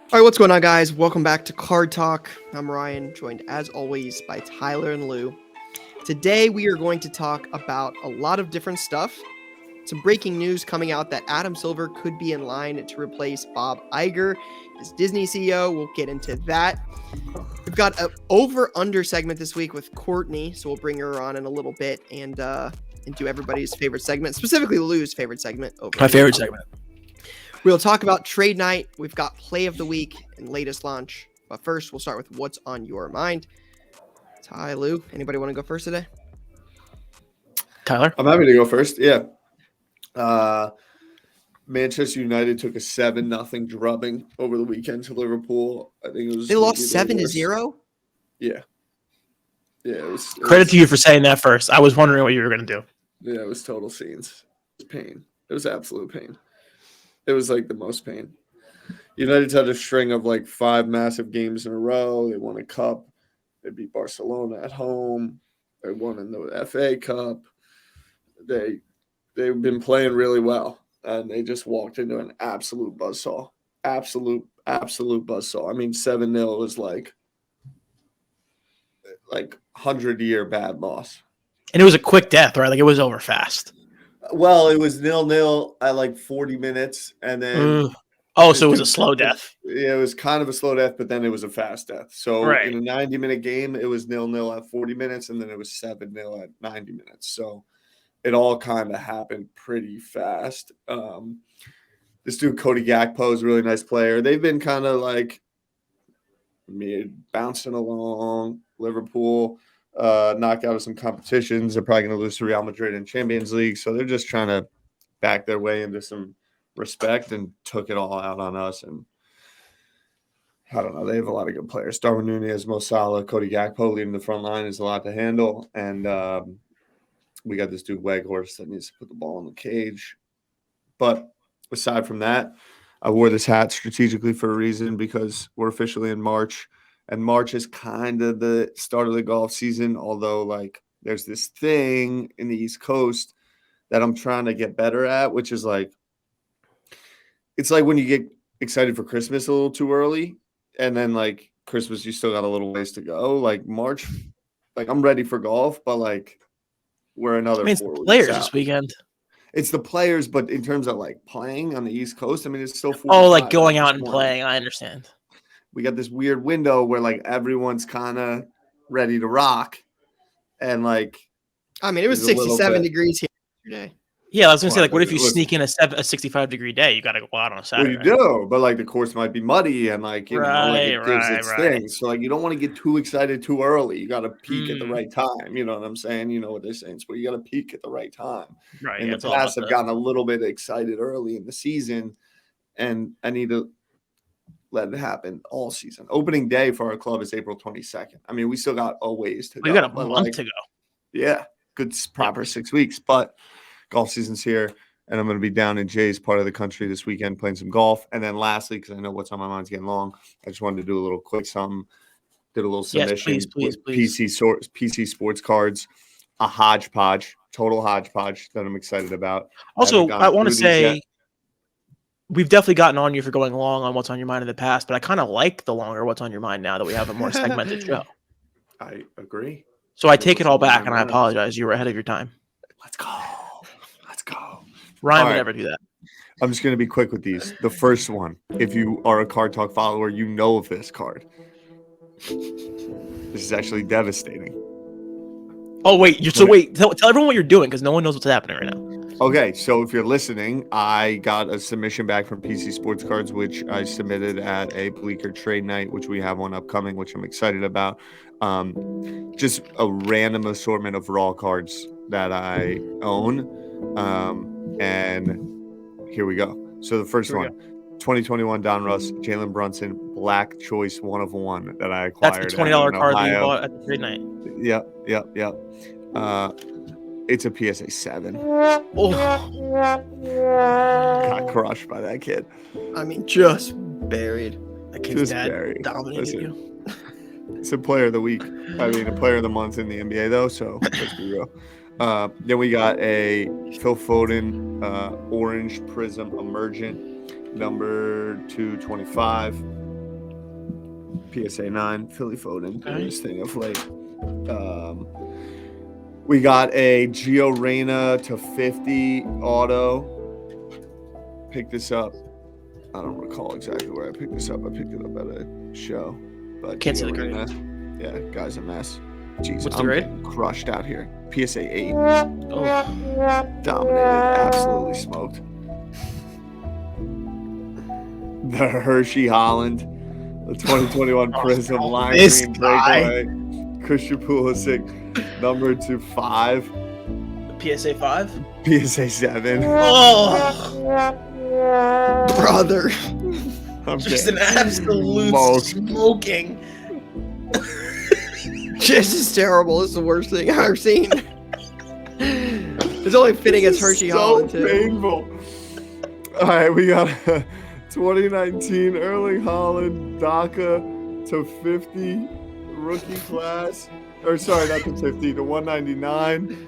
All right, what's going on, guys? Welcome back to Card Talk. I'm Ryan, joined as always by Tyler and Lou. Today, we are going to talk about a lot of different stuff. Some breaking news coming out that Adam Silver could be in line to replace Bob Iger as Disney CEO. We'll get into that. We've got an over-under segment this week with Courtney, so we'll bring her on in a little bit and do everybody's favorite segment, specifically Lou's favorite segment. My favorite segment. We'll talk about trade night. We've got play of the week and latest launch. But first, we'll start with what's on your mind. Ty, Lou, anybody want to go first today? Tyler? I'm happy to go first. Yeah. Manchester United took a 7-0 drubbing over the weekend to Liverpool. I think it was. They lost 7-0? Yeah. Yeah. Credit to you for saying that first. I was wondering what you were going to do. Yeah, it was total scenes. It was pain. It was absolute pain. It was like the most pain. United's had a string of like 5 massive games in a row. They won a cup. They beat Barcelona at home. They won in the FA Cup. They've been playing really well, and they just walked into an absolute buzzsaw. Absolute buzzsaw. I mean, 7-0 was like 100-year bad loss. And it was a quick death, right? Like it was over fast. Well, it was 0-0 at like 40 minutes, and then so it was a slow death. Yeah, it was kind of a slow death, but then it was a fast death. So in a 90-minute game, it was 0-0 at 40 minutes, and then it was 7-0 at 90 minutes. So it all kind of happened pretty fast. This dude Cody Gakpo is a really nice player. They've been kind of like bouncing along. Liverpool knocked out of some competitions. They're probably going to lose to Real Madrid in Champions League. So they're just trying to back their way into some respect, and took it all out on us. And I don't know. They have a lot of good players. Darwin Núñez, Mo Salah, Cody Gakpo leading the front line is a lot to handle. And we got this dude Weghorst that needs to put the ball in the cage. But aside from that, I wore this hat strategically for a reason, because we're officially in March. And March is kind of the start of the golf season, although like there's this thing in the East Coast that I'm trying to get better at, which is like, it's like when you get excited for Christmas a little too early, and then like Christmas, you still got a little ways to go. Like March, like I'm ready for golf, but like we're another 4 weeks players out. This weekend. It's the players, but in terms of like playing on the East Coast, I mean, it's still 4. Oh, like going out and playing. I understand. We got this weird window where like everyone's kind of ready to rock, and like, I mean, it was 67 degrees here today. Yeah, I was gonna say, like, what if you sneak in a 65-degree day? You got to go out on a Saturday. Well, you do, but like the course might be muddy, and like you know, like it gives its things. So like you don't want to get too excited too early. You got to peak at the right time. You know what I'm saying? You know what they're saying. So you got to peak at the right time. Right. In the past, I've gotten a little bit excited early in the season, and I need to let it happen all season. Opening day for our club is April 22nd. I mean, we still got a ways to go. We got a month to go. Yeah, good proper 6 weeks, but golf season's here, and I'm going to be down in Jay's part of the country this weekend playing some golf. And then lastly, because I know what's on my mind's getting long, I just wanted to do a little quick something. Did a little submission. Yes, please. PC sports cards, a hodgepodge, total hodgepodge that I'm excited about. Also, I want to say we've definitely gotten on you for going long on what's on your mind in the past, but I kind of like the longer what's on your mind now that we have a more segmented show. I agree. So I take it all back, and I apologize. You were ahead of your time. Let's go. Ryan would never do that. I'm just going to be quick with these. The first one, if you are a Card Talk follower, you know of this card. This is actually devastating. Oh, wait. Tell everyone what you're doing, because no one knows what's happening right now. Okay, so if you're listening, I got a submission back from PC Sports Cards, which I submitted at a Bleecker trade night, which we have one upcoming, which I'm excited about. Just a random assortment of raw cards that I own. And here we go. So the first one, 2021 Don Russ, Jalen Brunson, Black Choice 1 of 1 that I acquired. That's the $20 card that you bought at the trade night. Yep. It's a PSA 7. Oh. Got crushed by that kid. I mean, just buried. That kid's dad dominated you. It's a player of the week. I mean, a player of the month in the NBA, though, so let's be real. Then we got a Phil Foden Orange Prism Emergent, number 225. PSA 9, Philly Foden, Okay. this thing of late. We got a Gio Reyna to 50 auto. Picked this up. I don't recall exactly where I picked this up. I picked it up at a show. But Can't see Gio the grade. Reyna, yeah, guy's a mess. Jeez, What's the I'm grade? getting crushed out here. PSA 8. Oh, Dominated. Absolutely smoked. The Hershey Holland. The 2021 Prism Lime this Green guy. Breakaway. Christian Pulisic, number 5. PSA 5. PSA 7. Oh, Brother. I'm just an getting absolute smoked. smoking. This is terrible. This is the worst thing I've ever seen. It's only fitting This it's Hershey is so Holland, too. painful. All right, we got a 2019 Erling Haaland DACA to 50 rookie class. Or sorry, not to 50, to 199.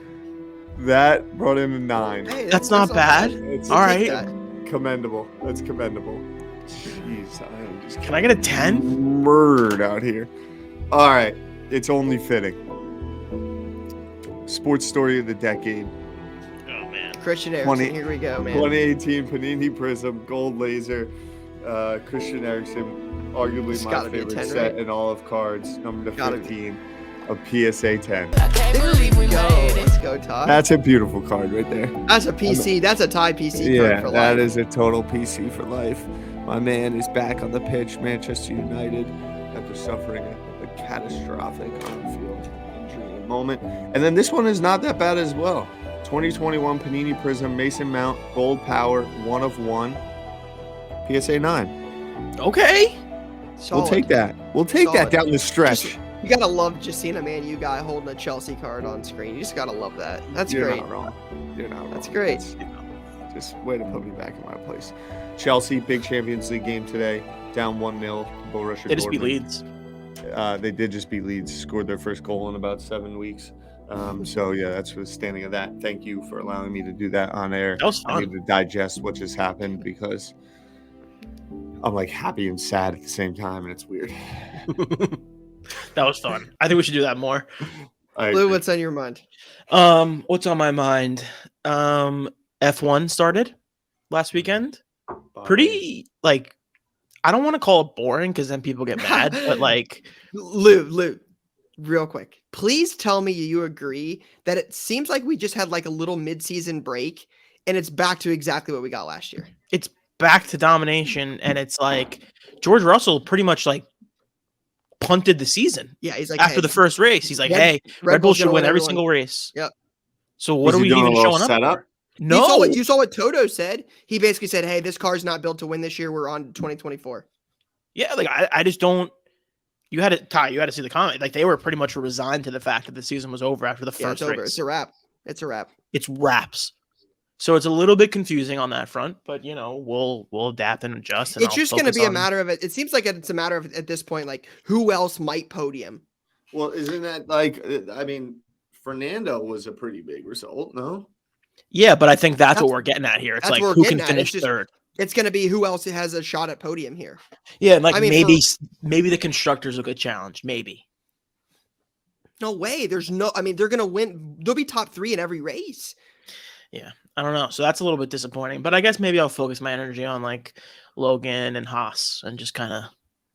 That brought in a 9. Hey, That's not bad. It's All right. commendable. That's commendable. Jeez, I am just Can I get a 10? murdered out here. All right, it's only fitting. Sports story of the decade. Oh man. Christian Eriksen, here we go, man. 2018 Panini Prism Gold Laser. Christian Eriksen, arguably It's my gotta be a favorite 10, set right? in all of cards. Number to Gotta be. 15 of PSA 10. There we go. Let's go, Todd. That's a beautiful card right there. That's a PC. That's a tie PC card Yeah, for that life. is a total PC for life. My man is back on the pitch, Manchester United, after suffering a catastrophic on-field injury in a moment. And then this one is not that bad as well. 2021 Panini Prism Mason Mount Gold Power 1 of 1 PSA 9. Okay. Solid. We'll take that. We'll take Solid. that down the stretch. You gotta love just seeing a Man U guy holding a Chelsea card on screen. You just gotta love that. That's You're great. not wrong. You're not wrong. That's great. Just way to put me back in my place. Chelsea, big Champions League game today. Down 1-0. Borussia They just beat Dortmund. Leeds. They did just beat Leeds. Scored their first goal in about 7 weeks. So, yeah, that's the standing of that. Thank you for allowing me to do that on air. That was I fun. need to digest what just happened because I'm like happy and sad at the same time, and it's weird. That was fun. I think we should do that more. I Lou, agree. what's on your mind? What's on my mind? F1 started last weekend. Pretty like I don't want to call it boring because then people get mad, but like Lou, real quick. Please tell me you agree that it seems like we just had like a little mid-season break and it's back to exactly what we got last year. it's back to domination, and it's like George Russell pretty much like punted the season Yeah, he's like, after hey, the first race. He's like, Red- "Hey, Red Bull Bull's should gonna win every everyone. single race." Yep. So what Was are he we doing a even little showing up setup? for? No, You saw what Toto said. He basically said, hey, this car's not built to win this year. We're on 2024. yeah, like I just don't. You had to see the comment. Like they were pretty much resigned to the fact that the season was over after the Yeah, first it's over. race. It's a wrap. It's a wrap. It's wraps. So it's a little bit confusing on that front, but you know we'll adapt and adjust. And It's just going to be a matter of it. It seems like it's a matter of at this point, like who else might podium? Well, isn't that like, I mean, Fernando was a pretty big result, no? Yeah, but I think that's That's- what we're getting at here. It's that's like what we're who getting can at. finish It's just- third. It's going to be who else has a shot at podium here. Yeah, and like I mean, maybe the constructors will get challenged. Maybe. No way. There's no. I mean, they're going to win. They'll be top 3 in every race. Yeah, I don't know. So that's a little bit disappointing. But I guess maybe I'll focus my energy on like Logan and Haas and just kind of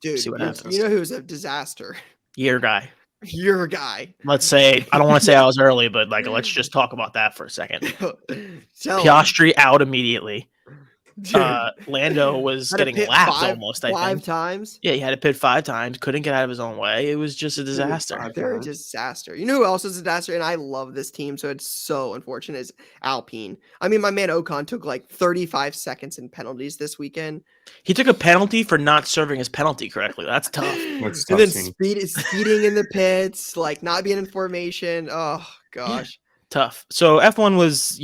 Dude, See what you- happens. you know who's a disaster? year guy. Your guy. Let's say I don't want to say I was early, but like let's just talk about that for a second. Tell him. Piastri out immediately. Dude, Lando was had to getting pit lapped five- almost. I five think. times. Yeah, he had to pit 5 times. Couldn't get out of his own way. It was just a disaster. They're a disaster. You know who else is a disaster? And I love this team, so it's so unfortunate. Is Alpine. I mean, my man Ocon took like 35 seconds in penalties this weekend. He took a penalty for not serving his penalty correctly. That's tough. That's And tough then scene. speeding in the pits, like not being in formation. Oh gosh. Tough. So F1 was,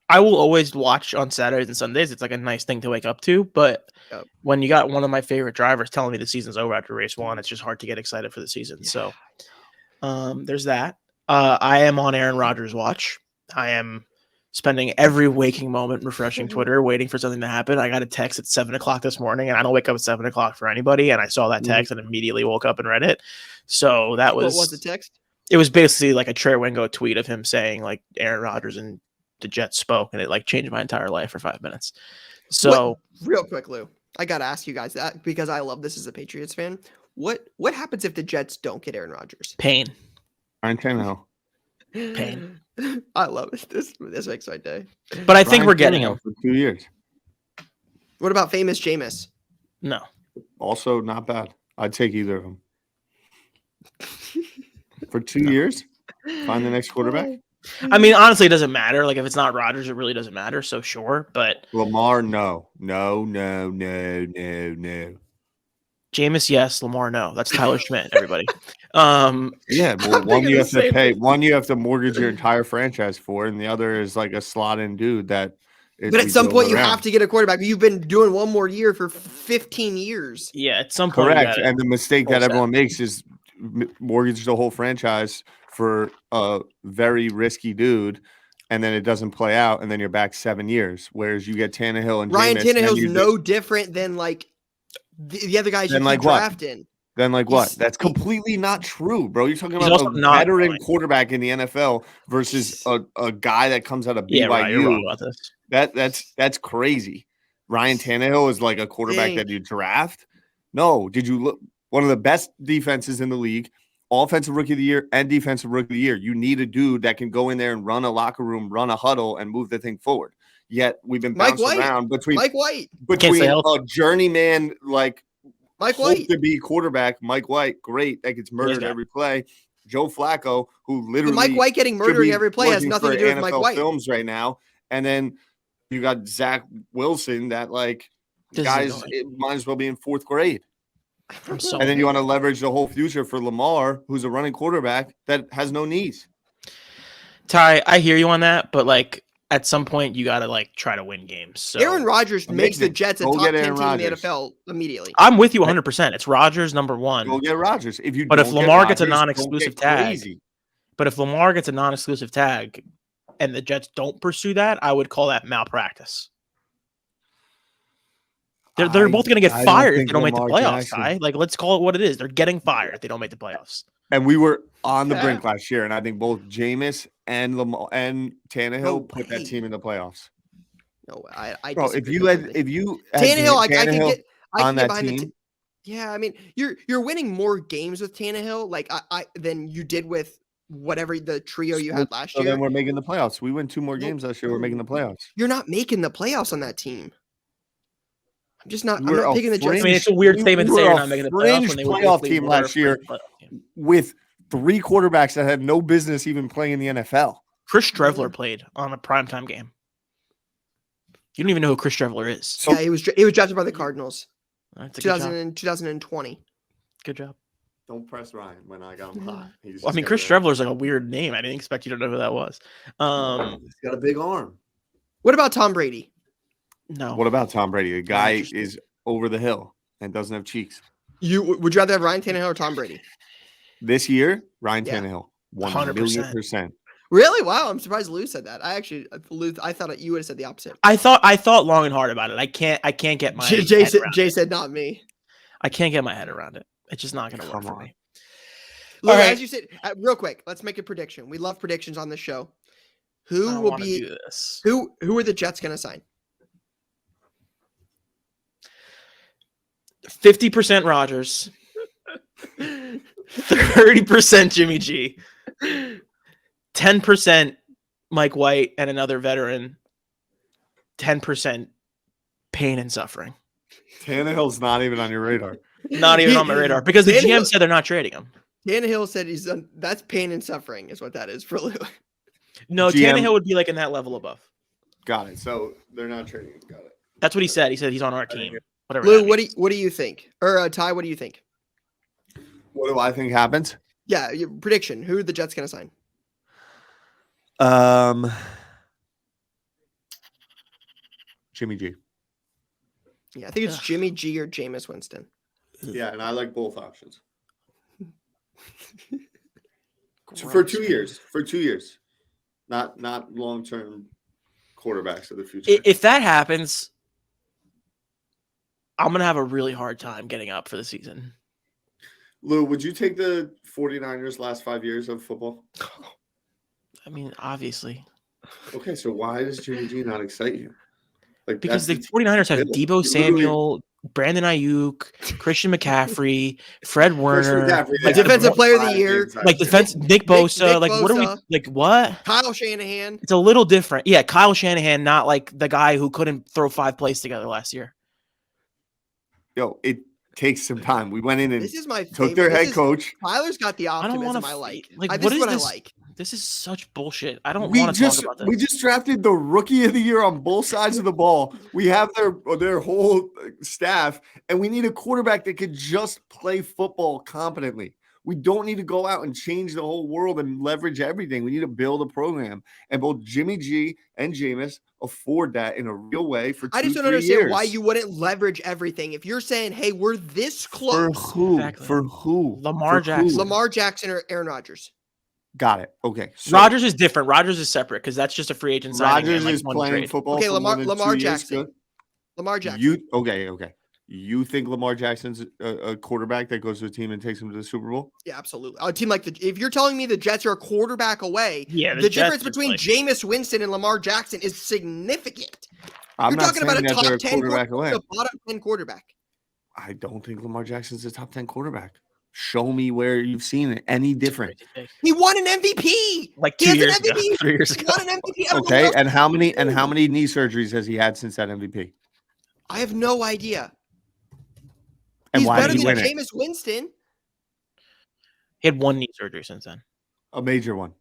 I will always watch on Saturdays and Sundays. It's like a nice thing to wake up to. But Yep. when you got one of my favorite drivers telling me the season's over after race 1, it's just hard to get excited for the season. So there's that. I am on Aaron Rodgers' watch. I am spending every waking moment refreshing Twitter, waiting for something to happen. I got a text at 7 o'clock this morning, and I don't wake up at 7 o'clock for anybody. And I saw that text and immediately woke up and read it. So that was. What was the text? It was basically like a Trey Wingo tweet of him saying like Aaron Rodgers and the Jets spoke, and it like changed my entire life for 5 minutes. So real quick, Lou, I gotta ask you guys that because I love this as a Patriots fan. What happens if the Jets don't get Aaron Rodgers? pain. Ryan Tannehill. Pain. I love it. This makes my day. But I think Ryan we're getting Tannehill him. for 2 years. What about famous Jameis? No. Also not bad. I'd take either of them. For 2 years? Find the next quarterback? I mean, honestly, it doesn't matter. Like, if it's not Rodgers, it really doesn't matter. So, sure. But Lamar, no. No. Jameis, yes. Lamar, no. That's Tyler Schmidt, everybody. Yeah, well, one thinking you the have to same pay. thing. One you have to mortgage your entire franchise for, and the other is like a slot-in dude that. But at some point, you have to get a quarterback. You've been doing one more year for 15 years. Yeah, at some point. Correct, and the mistake that full everyone makes is mortgage the whole franchise for a very risky dude, and then it doesn't play out, and then you're back 7 years. Whereas you get Tannehill and Ryan Jameis, Tannehill's no different than like the other guys you Then keep like what? drafting. Then like what? He's- That's completely not true, bro. You're talking He's about also a not veteran going. quarterback in the NFL versus a guy that comes out of BYU. Yeah, right. You're wrong about this. That's crazy. Ryan Tannehill is like a quarterback Dang. that you draft. No, did you look one of the best defenses in the league, offensive rookie of the year and defensive rookie of the year? You need a dude that can go in there and run a locker room, run a huddle, and move the thing forward. Yet we've been Mike bouncing White. around between Mike White. between say a healthy. journeyman like Mike hope White. to be quarterback, Mike White, great, that gets murdered not. every play. Joe Flacco, who But literally Mike White getting should murdered be every play has working nothing for to do with NFL Mike White. Films right now, and then you got Zach Wilson, that like This is guys annoying. it might as well be in fourth grade. I'm so And then you want to leverage the whole future for Lamar, who's a running quarterback that has no knees. Ty, I hear you on that, but like at some point you gotta like try to win games. So Aaron Rodgers makes the Amazing. Jets a Go top get 10 Aaron team in the Rodgers. NFL immediately. I'm with you 100%. It's Rodgers number Go one. get Rodgers. If you But if don't get Lamar gets a Rodgers, don't non-exclusive get tag, crazy. But if Lamar gets a non-exclusive tag and the Jets don't pursue that, I would call that malpractice. They're both going to get I don't fired if think they don't make the Lamar playoffs, Jackson- Ty. Like, let's call it what it is. They're getting fired if they don't make the playoffs. And we were on the Yeah. brink last year, and I think both Jameis and Lamar and Tannehill No put way. that team in the playoffs. No, I Bro, if disagree you completely. had Tannehill, I can Tannehill get on that behind team, yeah, I mean, you're winning more games with Tannehill, like I than you did with whatever the trio you had last so year. then we're making the playoffs. We win 2 more No, games last year. We're making the playoffs. You're not making the playoffs on that team. I'm just not. We're I'm not a picking the Jets. I mean, it's a weird We statement to were say you're a not making the playoffs fringe when they were playoff basically team were last a year. fringe playoff team. With 3 quarterbacks that had no business even playing in the NFL. Chris Strevler played on a primetime game. You don't even know who Chris Strevler is. So Yeah, he was drafted by the Cardinals, That's a good job. 2020. Good job. don't press Ryan when I got him hot. He's Well, I just mean, got Chris a- Strevler's like a weird name. I didn't expect you to know who that was. He's got a big arm. What about Tom Brady? No. What about Tom Brady? The guy interesting. is over the hill and doesn't have cheeks. Would you rather have Ryan Tannehill or Tom Brady? This year, Ryan Yeah. Tannehill, 100%. 1,000,000%. Really? Wow, I'm surprised Lou said that. Lou, I thought you would have said the opposite. I thought long and hard about it. I can't get my Jay head said, around Jay it. said not me. I can't get my head around it. It's just not going to work Come for on. me. Lou, All right. as you said, real quick, let's make a prediction. We love predictions on the show. I Who don't will wanna be do this. who are the Jets going to sign? 50% Rodgers, 30% Jimmy G, 10% Mike White and another veteran, 10% pain and suffering. Tannehill's not even on your radar. Not even on my radar because the Tannehill- GM said they're not trading him. Tannehill said he's done. That's pain and suffering, is what that is for Lou. No, GM Tannehill would be like in that level above. Got it. So they're not trading him. Got it. That's what he said. He said he's on our team. Whatever. Lou, that what means. do you think? Or Ty, what do you think? What do I think happens? Yeah, your prediction. Who are the Jets going to sign? Jimmy G. Yeah, I think it's Ugh. Jimmy G or Jameis Winston. Yeah, and I like both options. So for 2 years. For 2 years. Not long term quarterbacks of the future. If that happens, I'm going to have a really hard time getting up for the season. Lou, would you take the 49ers last 5 years of football? I mean, obviously. Okay, so why does Jimmy G not excite you? Like, Because the that's 49ers have middle. Deebo Samuel, Brandon Ayuk, Christian McCaffrey, Fred Warner, McCaffrey, Like yeah, defensive won player of the 5 year. games last like year. defense, Nick Bosa. Nick What are we Bosa. like? What? Kyle Shanahan. It's a little different. Yeah, Kyle Shanahan, not like the guy who couldn't throw 5 plays together last year. Yo, it takes some time. We went in and This is my took favorite. their head coach. Tyler's got the I don't optimism want I to like. like. This What is is what this? I like. This is such bullshit. I don't We want to talk just about this. we just drafted the rookie of the year on both sides of the ball. We have their whole staff, and we need a quarterback that could just play football competently. We don't need to go out and change the whole world and leverage everything. We need to build a program, and both Jimmy G and Jameis afford that in a real way for 2-3 I just don't understand why you wouldn't leverage everything. If you're saying, "Hey, we're this For close," who? Exactly. For who? Lamar For Jackson. who? Lamar Jackson or Aaron Rodgers. Got it. Okay. So Rodgers is different. Rodgers is separate because that's just a free agent signing. Rodgers and, like, is one playing trade. football. Okay, for Lamar more than 2 years. Jackson. Good. Lamar Jackson. Okay. You think Lamar Jackson's a quarterback that goes to a team and takes him to the Super Bowl? Yeah, absolutely. A team like if you're telling me the Jets are a quarterback away, Yeah, the Jets difference are between like- Jameis Winston and Lamar Jackson is significant. I'm You're not talking about saying a that top they're a 10 quarterback away. a bottom 10 quarterback. I don't think Lamar Jackson's a top 10 quarterback. Show me where you've seen it any different. He won an MVP. Like He 2 has an years ago, MVP. 3 years He ago. won an MVP. I don't know Okay, what else- and how many knee surgeries has he had since that MVP? I have no idea. And He's why better did he than win it? Jameis Winston. He had 1 knee surgery since then. A major one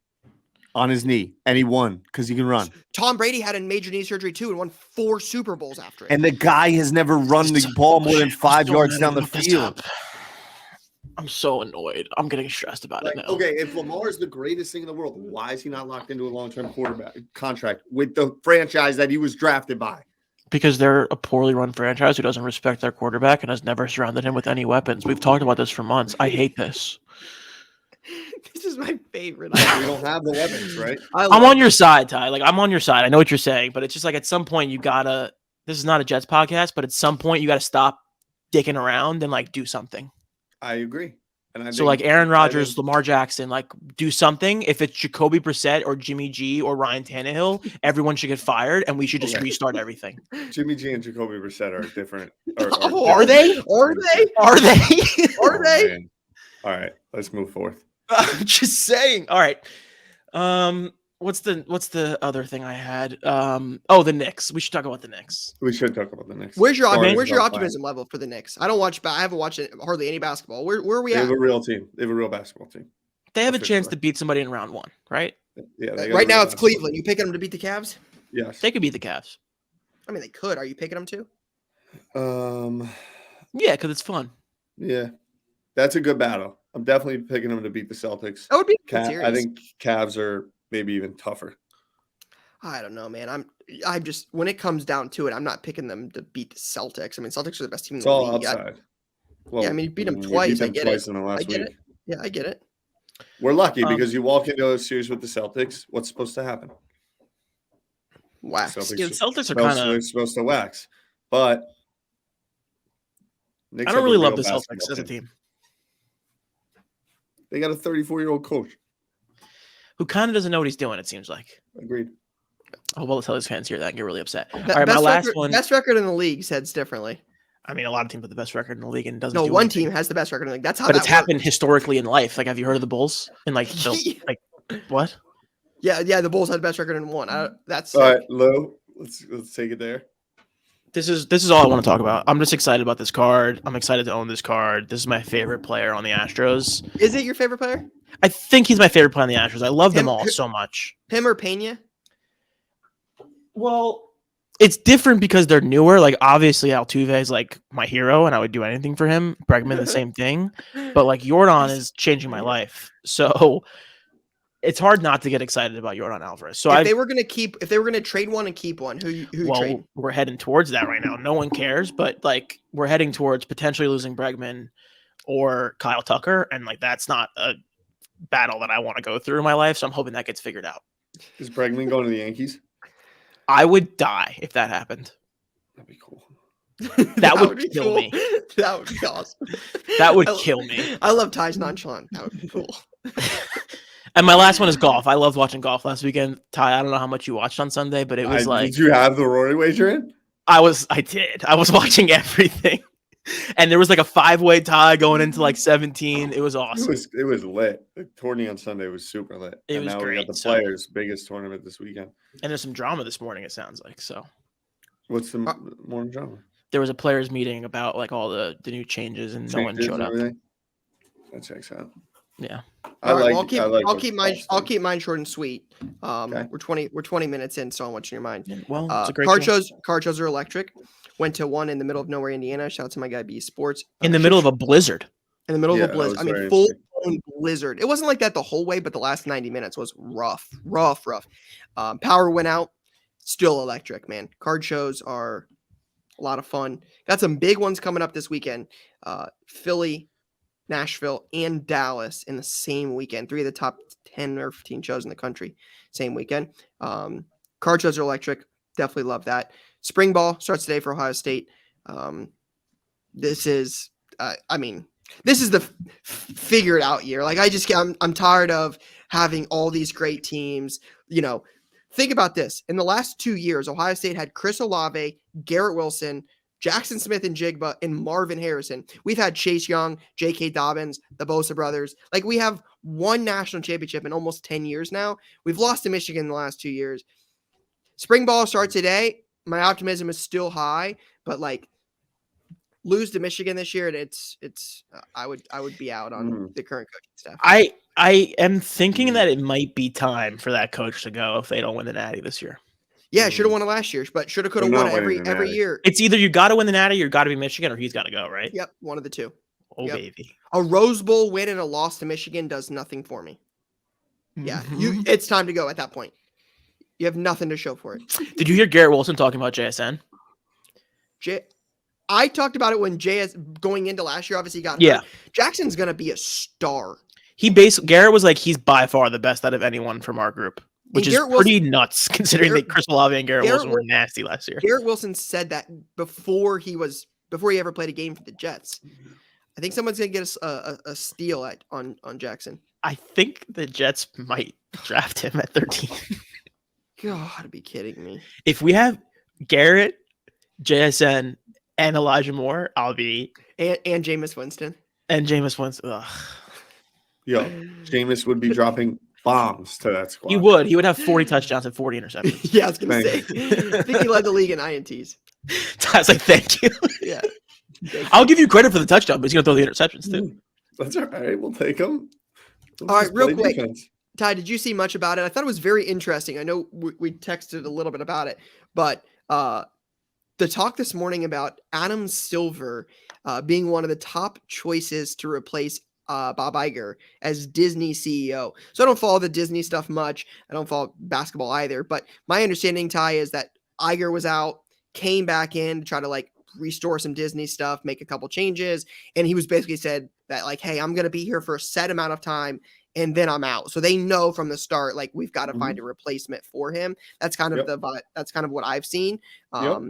on his knee, and he won because he can run. Tom Brady had a major knee surgery too and won 4 Super Bowls after it. And the guy has never run the ball more than 5 yards down the Look this field. up. I'm so annoyed. I'm getting stressed about it now. Okay, if Lamar is the greatest thing in the world, why is he not locked into a long-term quarterback contract with the franchise that he was drafted by? Because they're a poorly run franchise who doesn't respect their quarterback and has never surrounded him with any weapons. We've talked about this for months. I hate this. This is my favorite. We don't have the weapons, right? I'm on your side, Ty. Like, I'm on your side. I know what you're saying, but it's just like at some point you gotta. This is not a Jets podcast, but at some point you gotta stop dicking around and like do something. I agree. And I So think- like Aaron I Rodgers, think- Lamar Jackson, like do something. If it's Jacoby Brissett or Jimmy G or Ryan Tannehill, everyone should get fired and we should just Okay. restart everything. Jimmy G and Jacoby Brissett are different. Oh, Are they? Are they? Are they? Are they? Man. All right, let's move forth. I'm just saying. All right. What's the other thing I had? The Knicks. We should talk about the Knicks. We should talk about the Knicks. Where's your Sorry where's your about that. optimism level for the Knicks? I haven't watched hardly any basketball. Where are we They at? have a real team. They have a real basketball team. They have a chance Officially. to beat somebody in round 1, right? Yeah. they got a Right now real it's basketball Cleveland. team. You picking them to beat the Cavs? Yes. They could beat the Cavs. I mean, they could. Are you picking them to? Yeah, because it's fun. Yeah, that's a good battle. I'm definitely picking them to beat the Celtics. That would be a good series. I think Cavs are maybe even tougher. I don't know, man. I'm just when it comes down to it, I'm not picking them to beat the Celtics. I mean, Celtics are the best team in It's the all league. upside. Well, Yeah, I mean, you beat them we twice. I them get twice it. in the last I get week. it. Yeah, I get it. We're lucky Um, because you walk into a series with the Celtics. What's supposed to happen? Wax. Celtics Yeah, the Celtics are Supposed- kind they're of. supposed to wax, but Knicks I have don't a really love real the basketball Celtics as a team. They got a 34-year-old coach. Who kind of doesn't know what he's doing, it seems like. Agreed. I hope all the Celtics fans hear that and get really upset. Be- All right, my best last record, one. Best record in the league says differently. I mean, a lot of teams have the best record in the league and doesn't No, do one anything. team has the best record in the league. That's how But that it's happened works. historically in life. Like, have you heard of the Bulls? And like, like what? Yeah, the Bulls had the best record in one. That's All right, Lou, let's take it there. This is all I want to talk about. I'm just excited about this card. I'm excited to own this card. This is my favorite player on the Astros. Is it your favorite player? I think he's my favorite player on the Astros. I love them Him- all so much. Him or Pena? Well, it's different because they're newer. Like, obviously, Altuve is like my hero, and I would do anything for him. Bregman, the same thing. But like, Jordan is changing my life. So it's hard not to get excited about Jordan Alvarez. So If I they were gonna trade one and keep one, who you trade? we're heading towards that right now. No one cares, but like we're heading towards potentially losing Bregman or Kyle Tucker, and like that's not a battle that I want to go through in my life. So I'm hoping that gets figured out. Is Bregman going to the Yankees? I would die if that happened. That'd be cool. That would be kill cool. me. That would be awesome. That would I- kill me. I love Ty's nonchalant. That would be cool. And my last one is golf. I loved watching golf last weekend. Ty, I don't know how much you watched on Sunday, but it was Did you have the Rory wager in? I did. I was watching everything. And there was like a 5-way tie going into like 17. It was awesome. It was lit. The tourney on Sunday was super lit. It and was now we great, got the so- Players' biggest tournament this weekend. And there's some drama this morning, it sounds like. So What's the morning drama? there was a players meeting about like all the new changes and no one Changes showed and up. everything? That checks out. Yeah. All right, well, I'll what keep mine. Paul's I'll doing. keep mine short and sweet. Okay. We're 20 minutes in, so what's in your mind? Yeah, well, it's a great Card show. shows are electric. Went to one in the middle of nowhere, Indiana. Shout out to my guy B Sports. In the middle of a blizzard. in the middle Yeah, of a that blizzard. was I mean, very full interesting. blown blizzard. It wasn't like that the whole way, but the last 90 minutes was rough. Power went out. Still electric, man. Card shows are a lot of fun. Got some big ones coming up this weekend. Philly, Nashville, and Dallas in the same weekend. 3 of the top 10 or 15 shows in the country, same weekend. Card shows are electric. Definitely love that. Spring ball starts today for Ohio State. This is the figured out year. Like I'm tired of having all these great teams. Think about this. In the last 2 years, Ohio State had Chris Olave, Garrett Wilson, Jackson Smith and Jigba, and Marvin Harrison. We've had Chase Young, J.K. Dobbins, the Bosa brothers. Like, we have one national championship in almost 10 years now. We've lost to Michigan in the last 2 years. Spring ball starts today. My optimism is still high, but like lose to Michigan this year, and I would be out on the current coaching staff. I am thinking that it might be time for that coach to go if they don't win the Natty this year. Yeah, should have won it last year, but should have could have They're won not it winning the every Natty. year. It's either you got to win the Natty or got to be Michigan or he's got to go, right? Yep, one of the two. Oh, Yep. baby. A Rose Bowl win and a loss to Michigan does nothing for me. Yeah, Mhm. it's time to go at that point. You have nothing to show for it. Did you hear Garrett Wilson talking about JSN? I talked about it when JS going into last year. Obviously, got Yeah. hurt. Jackson's gonna be a star. Garrett was like, he's by far the best out of anyone from our group, which is Garrett pretty nuts considering that Chris Olave and Garrett Garrett Wilson were nasty last year. Garrett Wilson said that before he ever played a game for the Jets. I think someone's gonna get a steal on Jackson. I think the Jets might draft him at 13. God, be kidding me. If we have Garrett, JSN, and Elijah Moore, I'll be And Jameis Winston. and Jameis Winston. Ugh. Yo, Jameis would be dropping bombs to that squad. He would. He would have 40 touchdowns and 40 interceptions. Yeah, I was gonna say. Thank I think he led the league in INTs. I was like, thank you. Yeah. I'll give you credit for the touchdown, but he's gonna throw the interceptions too. That's all right. We'll take him. All right, real quick. Ty, did you see much about it? I thought it was very interesting. I know we texted a little bit about it, but the talk this morning about Adam Silver being one of the top choices to replace Bob Iger as Disney CEO. So I don't follow the Disney stuff much. I don't follow basketball either. But my understanding, Ty, is that Iger was out, came back in to try to like restore some Disney stuff, make a couple changes. And he was basically said that like, hey, I'm going to be here for a set amount of time and then I'm out. So they know from the start, like we've got to find a replacement for him. That's kind of that's kind of what I've seen. That's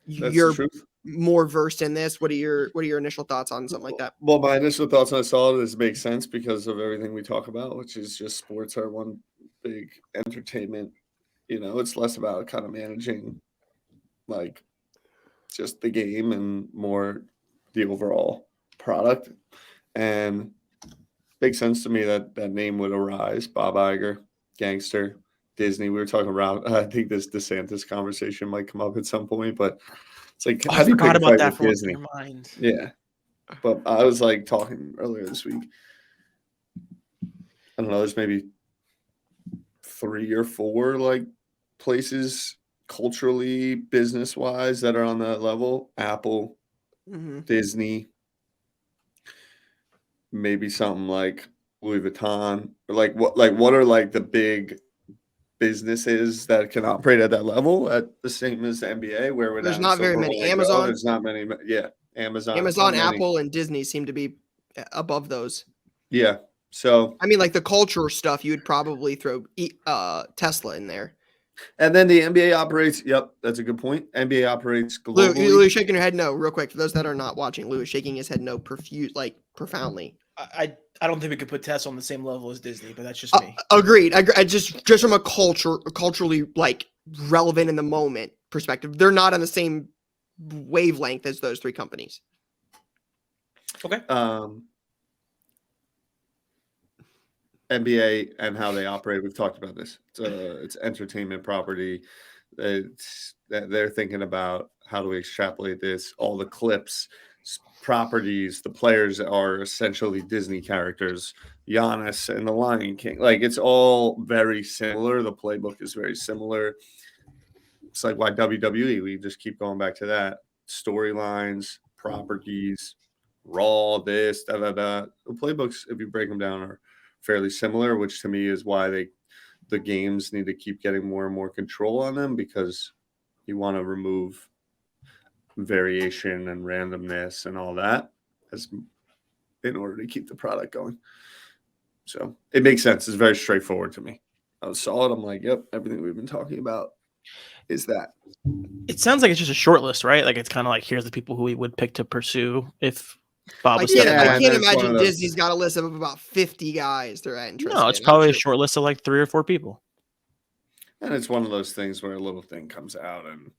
You're the truth. more versed in this. What are your initial thoughts on something like that? Well, my initial thoughts when I saw it is makes sense because of everything we talk about, which is just sports are one big entertainment. It's less about kind of managing like just the game and more the overall product. And makes sense to me that that name would arise. Bob Iger, gangster, Disney. We were talking about, I think this DeSantis conversation might come up at some point, but it's like, I forgot about that for Disney. Your mind. Yeah. But I was like talking earlier this week. I don't know, there's maybe 3 or 4 like places culturally, business wise that are on that level. Apple, Disney, maybe something like Louis Vuitton, or like what are like the big businesses that can operate at that level at the same as the NBA where we're there's not very many. Amazon, there's not many. Yeah. Amazon, Apple, and Disney seem to be above those. Yeah. So I mean, like the culture stuff, you would probably throw Tesla in there. And then the NBA operates. Yep, that's a good point. NBA operates Lou, globally. Lou is shaking her head no, real quick. For those that are not watching, Lou is shaking his head no profoundly. I don't think we could put Tess on the same level as Disney, but that's just me. Agreed. I just from a culturally like relevant in the moment perspective, they're not on the same wavelength as those three companies. Okay. NBA and how they operate. We've talked about this. It's entertainment property. They're thinking about how do we extrapolate this. All the clips, properties, the players are essentially Disney characters. Giannis and the Lion King. Like it's all very similar. The playbook is very similar. It's like why WWE. We just keep going back to that. Storylines, properties, Raw, this, da da da. The playbooks, if you break them down, are fairly similar, which to me is why the games need to keep getting more and more control on them, because you want to remove variation and randomness and all that in order to keep the product going. So it makes sense. It's very straightforward to me. I saw it. I'm like, yep, everything we've been talking about is that. It sounds like it's just a short list, right? Like it's kind of like here's the people who we would pick to pursue if Bob was I stepping can't down. imagine Disney's got a list of about 50 guys they're interested No, it's in. probably a short list of like 3 or 4 people. And it's one of those things where a little thing comes out and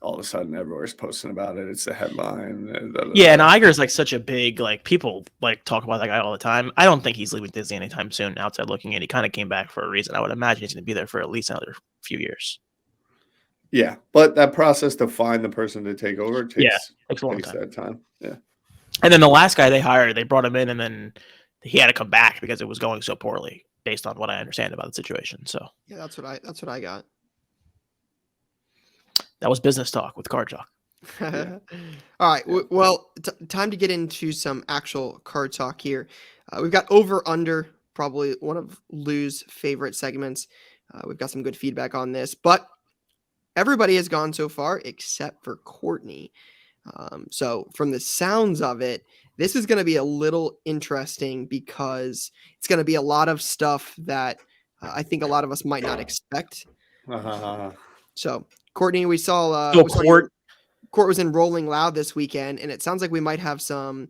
all of a sudden everywhere's posting about it. It's a headline. Yeah, and Iger's like such a big, like people like talk about that guy all the time. I don't think he's leaving Disney anytime soon. Outside looking in, he kind of came back for a reason. I would imagine he's going to be there for at least another few years. Yeah, but that process to find the person to take over takes a long that time. Yeah. And then the last guy they hired, they brought him in, and then he had to come back because it was going so poorly, based on what I understand about the situation. So yeah, that's what I got. That was business talk with Card Talk. Yeah. All right. Well, time to get into some actual card talk here. We've got over under, probably one of Lou's favorite segments. We've got some good feedback on this, but everybody has gone so far except for Courtney. So from the sounds of it, this is going to be a little interesting because it's going to be a lot of stuff that I think a lot of us might not expect. So Courtney, we saw, Court was in Rolling Loud this weekend, and it sounds like we might have some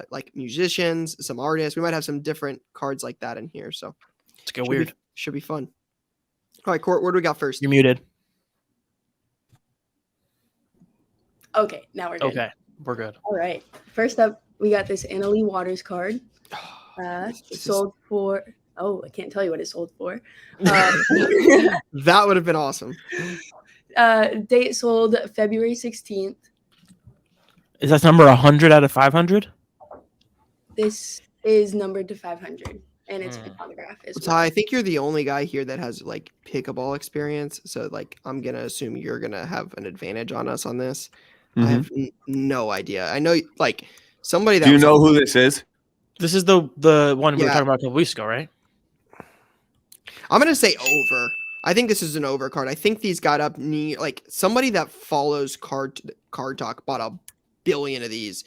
like musicians, some artists. We might have some different cards like that in here. So it's get weird. Should be fun. All right, Court, what do we got first? You're muted. Okay, now we're good. Okay, we're good. All right. First up, we got this Annalie Waters card. Sold for, I can't tell you what it sold for. That would have been awesome. Date sold February 16th. Is that number 100 out of 500? This is numbered to 500, and it's photograph as well. Ty, I think you're the only guy here that has like pickleball experience. So like, I'm going to assume you're going to have an advantage on us on this. I have no idea. I know like somebody that. Do you know who this is? This is the one we were talking about a couple weeks ago, right? I'm going to say over. I think this is an over card. I think these got up near like somebody that follows card talk bought 1 billion of these,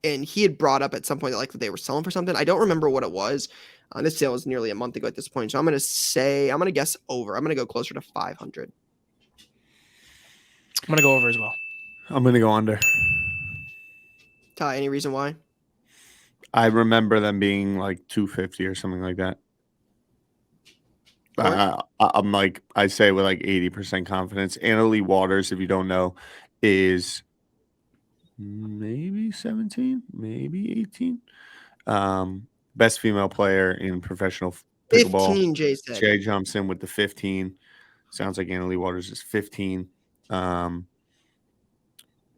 and he had brought up at some point that like they were selling for something. I don't remember what it was. This sale was nearly a month ago at this point, so I'm going to guess over. I'm going to go closer to 500. I'm going to go over as well. I'm going to go under. Ty, any reason why? I remember them being like 250 or something like that. I'm like, I say with like 80% confidence. Annalie Waters, if you don't know, is maybe 17, maybe 18. Best female player in professional pickleball. 15, Jay said. Jay jumps in with the 15. Sounds like Annalie Waters is 15.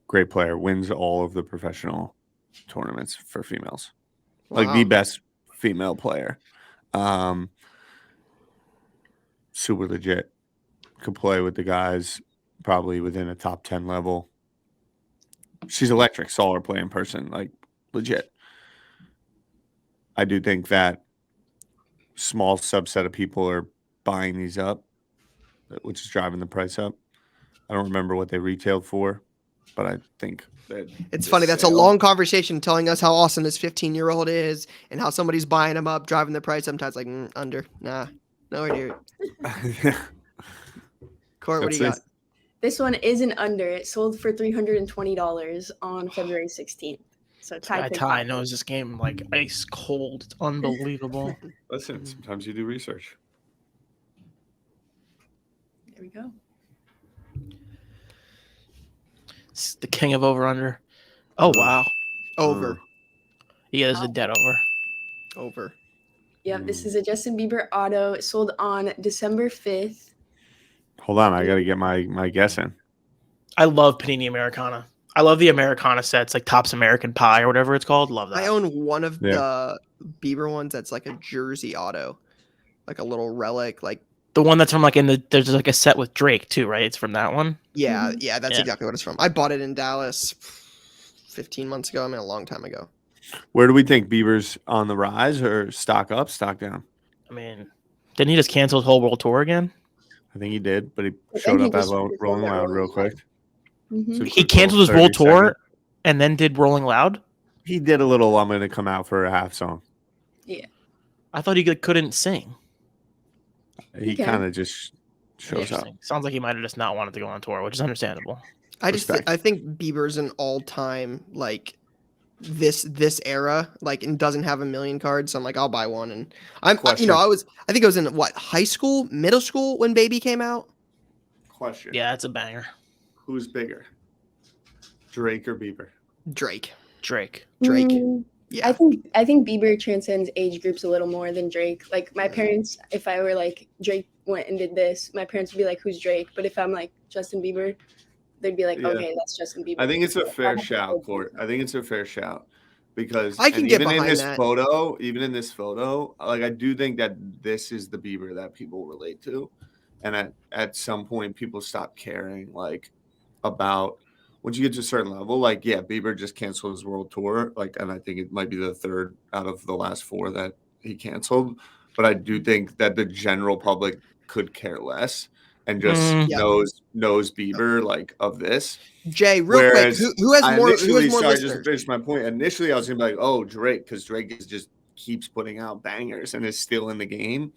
Great player. Wins all of the professional tournaments for females. Wow. Like the best female player. Super legit. Could play with the guys probably within a top 10 level. She's electric. Saw her play in person. Like legit. I do think that small subset of people are buying these up, which is driving the price up. I don't remember what they retailed for, but I think that it's funny. That's a long conversation telling us how awesome this 15-year-old is and how somebody's buying them up, driving the price. Sometimes like under. Nah, no idea. Court, what do Let's you see. got? This one isn't under. It sold for $320 on February 16th. So Ty knows this game like ice cold. It's unbelievable. Listen, sometimes you do research. There we go. It's the king of over under. Oh wow. Over. Yeah, this is a dead over. Over. Yep, this is a Justin Bieber auto. It sold on December 5th. Hold on, I got to get my guess in. I love Panini Americana. I love the Americana sets, like Topps American Pie or whatever it's called. Love that. I own one of the Bieber ones that's like a jersey auto, like a little relic. Like the one that's from like there's like a set with Drake too, right? It's from that one. yeah, Mhm. yeah, that's exactly what it's from. I bought it in Dallas 15 months ago. I mean, a long time ago. Where do we think Bieber's on the rise or stock up, stock down? I mean, didn't he just cancel his whole world tour again? I think he did, but he But showed then he up at just Rolling Loud real quick. Mhm. So He quick canceled his little world 30 tour second. and then did Rolling Loud. He did a little I'm going to come out for a half song. I thought he couldn't sing. He Okay. kind of just shows up. Interesting. Sounds like he might have just not wanted to go on tour, which is understandable. Respect. I think Bieber's an all-time like this era, like, and doesn't have a million cards. So I'm like, I'll buy one. And I Question. think I was in high school, middle school when Baby came out. Question. Yeah, it's a banger. Who's bigger? Drake or Bieber? Drake. Drake. Yeah. I think Bieber transcends age groups a little more than Drake. Like my parents, if I were like Drake went and did this, my parents would be like, "Who's Drake?" But if I'm like Justin Bieber, they'd be like, Yeah. "Okay, that's Justin Bieber." I think it's a fair shout, Court. I think it's a fair shout because I can get even in behind this that. photo, like I do think that this is the Bieber that people relate to, and at some point people stop caring like about once you get to a certain level. Like Bieber just canceled his world tour, like, and I think it might be the third out of the last 4 that he canceled. But I do think that the general public could care less and just Yeah. knows Bieber like of this. Jay, real quick, who has more Just to listeners? finish my point. Initially, I was gonna be like, "Oh, Drake," because Drake just keeps putting out bangers and is still in the game.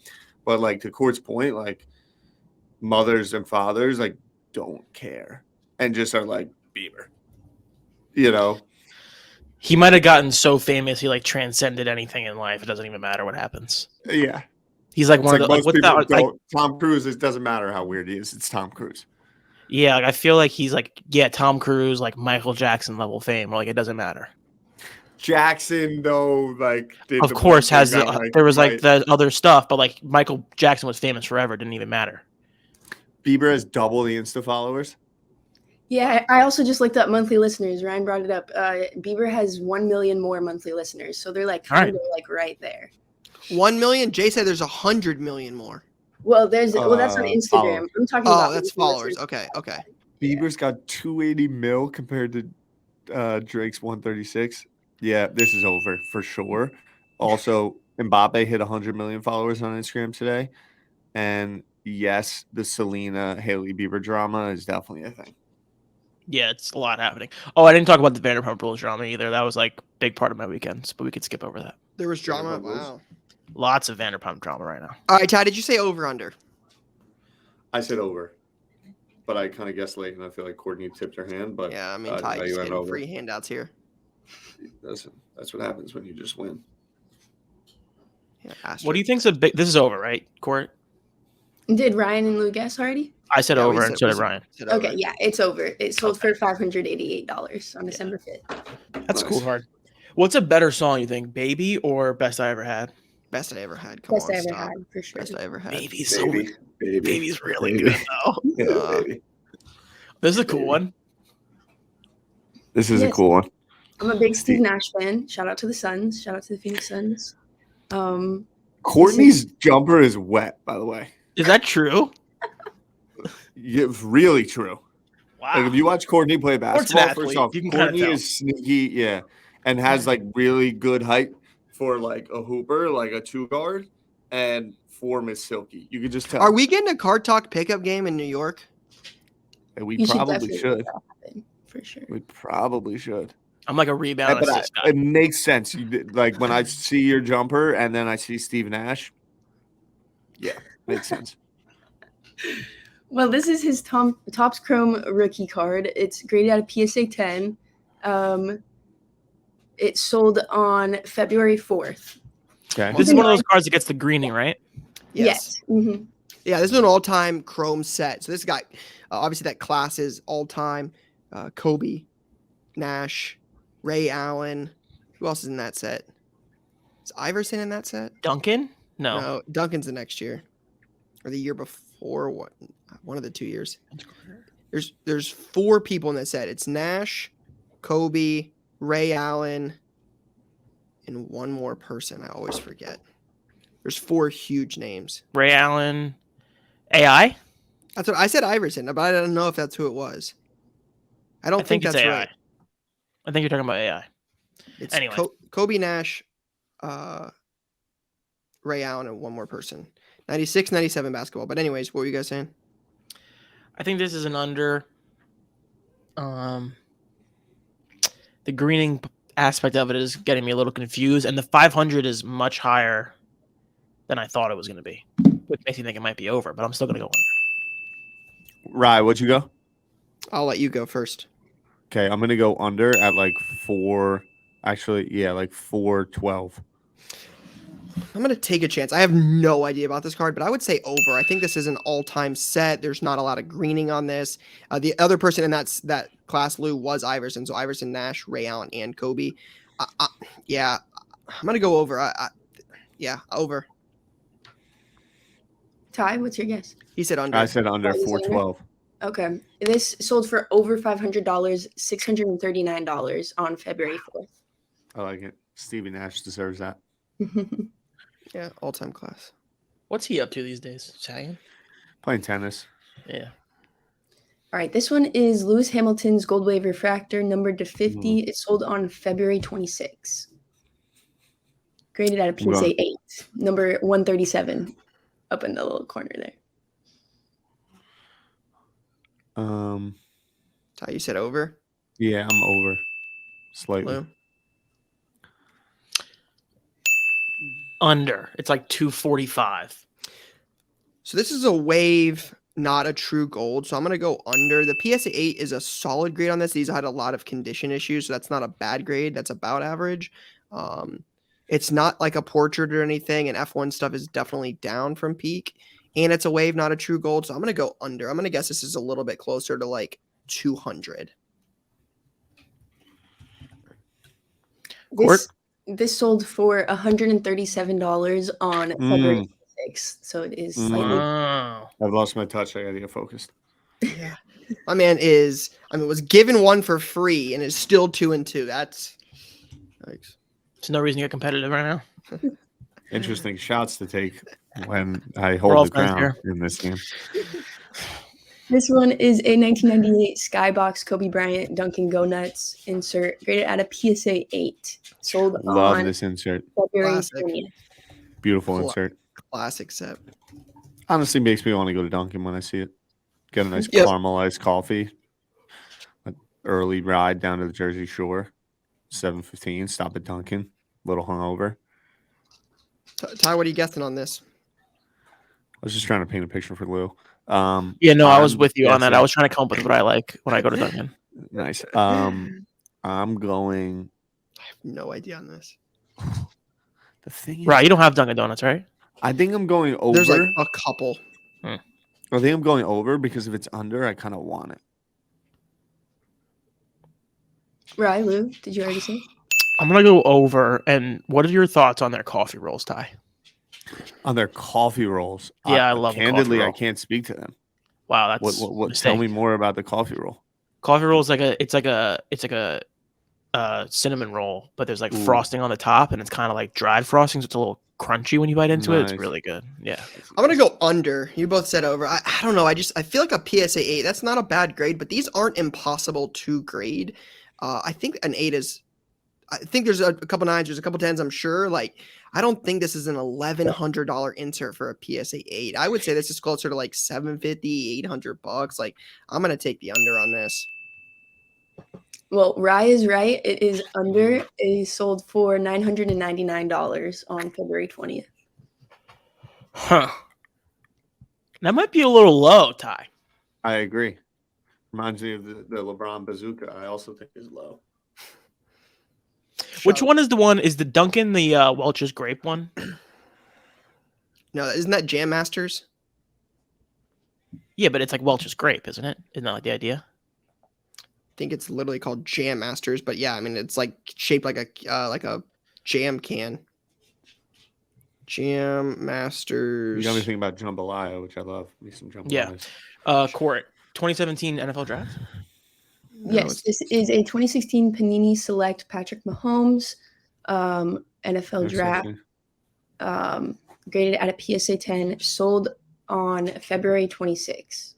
But like to Court's point, like mothers and fathers like don't care and just are like Bieber. You know, He might have gotten so famous he like transcended anything in life. It doesn't even matter what happens. yeah. He's like It's one like of the most what's people that, don't. Tom Cruise. It doesn't matter how weird he is. It's Tom Cruise. yeah, like I feel like he's like Tom Cruise, like Michael Jackson level fame. Like it doesn't matter. Jackson, though, like did Of the course, one has thing the, that, there was like right. the other stuff, but like Michael Jackson was famous forever. Didn't even matter. Bieber has double the Insta followers. Yeah, I also just looked up monthly listeners. Ryan brought it up. Bieber has 1 million more monthly listeners, so they're like kind of like right there. 1 million. Jay said there's 100 million more. Well, that's on Instagram. Followers. I'm talking about That's monthly followers. listeners. Okay. Bieber's got 280 mil compared to Drake's 136. Yeah, this is over for sure. Also, Mbappe hit 100 million followers on Instagram today. And yes, the Selena Hailey Bieber drama is definitely a thing. Yeah, it's a lot happening. Oh, I didn't talk about the Vanderpump Rules drama either. That was like a big part of my weekends, but we could skip over that. There was drama. Vanderpump Rules. Wow. Lots of Vanderpump drama right now. All right, Ty, did you say over under? I said over, but I kind of guessed late, and I feel like Courtney tipped her hand. But Yeah, I mean, no, Ty, you just went getting over. free handouts here. Listen, that's what happens when you just win. Yeah, What do you think's a big? This is over, right, Court? Did Ryan and Lou guess already? I said Yeah, we over, said- and so we did said- Ryan. said over. Okay, yeah, it's over. It sold for $588 on December 5th. That's Nice. cool hard. What's a better song, you think? Baby or Best I Ever Had? Best I ever had. Come Best on, I ever stop. had, for sure. Best I ever had. Baby's so Baby, baby, Baby's really baby. good though. Yeah, baby. This is a cool one. This is a Yes. cool one. I'm a big Steve Nash fan. Shout out to the Suns. Shout out to the Phoenix Suns. Courtney's jumper is wet, by the way. Is that true? It's really true. Wow. Like if you watch Courtney play basketball, athlete, first off, you can kinda Courtney tell. is sneaky, yeah, and has like really good height for like a hooper, like a 2 guard, and form is silky. You could just tell. Are we getting a card talk pickup game in New York? And we You should probably definitely should. make that happen, for sure. We probably should. I'm like a rebound But assist guy. it makes sense. Like when I see your jumper and then I see Steve Nash. Yeah, makes sense. Well, this is his Topps Chrome rookie card. It's graded out of PSA 10. It sold on February 4th. Okay. This is one of those cards that gets the greening, right? Yes. Mm-hmm. Yeah, this is an all-time Chrome set. So this guy, obviously that class is all-time. Kobe, Nash, Ray Allen. Who else is in that set? Is Iverson in that set? Duncan? No. No, Duncan's the next year. Or the year before. One of the 2 years. There's 4 people in that set. It's Nash, Kobe, Ray Allen, and one more person I always forget. There's 4 huge names. Ray Allen. AI? That's what I said, Iverson, but I don't know if that's who it was. I don't think it's that's AI. right. I think you're talking about AI. It's Anyway. Kobe, Nash, Ray Allen, and one more person. 96, 97 basketball. But anyways, what were you guys saying? I think this is an under. The greening aspect of it is getting me a little confused, and the 500 is much higher than I thought it was going to be, which makes me think it might be over, but I'm still going to go under. Rye, what'd you go? I'll let you go first. Okay, I'm gonna go under at like 4. Actually, yeah, like 412. I'm going to take a chance. I have no idea about this card, but I would say over. I think this is an all-time set. There's not a lot of greening on this. The other person in that class, Lou, was Iverson. So Iverson, Nash, Ray Allen, and Kobe. Yeah, I'm going to go over. Yeah, over. Ty, what's your guess? He said under. I said under 412. Okay. This sold for over $500, $639 on February 4th. I like it. Stevie Nash deserves that. Yeah, all-time class. What's he up to these days? Just hanging? Playing tennis. Yeah. All right, this one is Lewis Hamilton's Gold Wave Refractor, numbered to 50. It sold on February 26. Graded out of PSA 8, number 137, up in the little corner there. Ty, you said over? Yeah, I'm over. Slightly. Lou? Under. It's like 245. So this is a wave, not a true gold. So I'm going to go under. The PSA 8 is a solid grade on this. These had a lot of condition issues, so that's not a bad grade. That's about average. It's not like a portrait or anything, and F1 stuff is definitely down from peak. And it's a wave, not a true gold. So I'm going to go under. I'm going to guess this is a little bit closer to like 200. This sold for $137 on February 6th. So it is slightly. Wow. I've lost my touch. I gotta get focused. Yeah. My man was given one for free and is still 2-2. That's thanks. There's no reason to get competitive right now. Interesting shots to take when I We're all hold the friends crown here. in this game. This one is a 1998 Skybox Kobe Bryant Dunkin' Go Nuts insert, graded at a PSA 8. Sold Love on this insert. February Classic. 20th. Beautiful insert. Classic set. Honestly, makes me want to go to Dunkin' when I see it. Get a nice Yep. caramelized coffee. An early ride down to the Jersey Shore. 7:15. Stop at Dunkin'. Little hungover. Ty, what are you guessing on this? I was just trying to paint a picture for Lou. Yeah, no, I was I'm with you on that. I guessing- was trying to come up with what I like when I go to Dunkin'. Nice. I'm going. I have no idea on this. The thing is, Right, you don't have Dunkin' Donuts, right? I think I'm going over. There's like a couple. I think I'm going over because if it's under, I kind of want it. Right, Lou, did you already say? I'm gonna go over. And what are your thoughts on their coffee rolls, Ty? On their coffee rolls. Yeah, I love the coffee Candidly, I roll. can't speak to them. Wow, that's What? mistake. Tell me more about the coffee roll. Coffee roll is like a cinnamon roll, but there's like Ooh. frosting on the top, and it's kind of like dried frosting, so it's a little crunchy when you bite into it. It's Nice. really good. Yeah. I'm gonna go under. You both said over. I don't know. I feel like a PSA 8. That's not a bad grade, but these aren't impossible to grade. I think an 8 is. I think there's a couple 9s, there's a couple 10s. I'm sure. Like I don't think this is an $1,100 insert for a PSA 8. I would say this is closer to like $750, $800. Like I'm gonna take the under on this. Well, Rye is right. It is under. It sold for $999 on February 20th. Huh. That might be a little low, Ty. I agree. Reminds me of the LeBron bazooka. I also think is low. Which one is the one? Is the Duncan the Welch's grape one? No, isn't that Jam Masters? Yeah, but it's like Welch's grape, isn't it? Isn't that like the idea? I think it's literally called Jam Masters, but yeah, I mean it's like shaped like a jam can. Jam Masters. You got me thinking about jambalaya, which I love. Me some jambalaya. Yeah. Court 2017 NFL draft. No, Yes, this is a 2016 Panini Select Patrick Mahomes NFL draft, graded at a PSA 10, sold on February 26.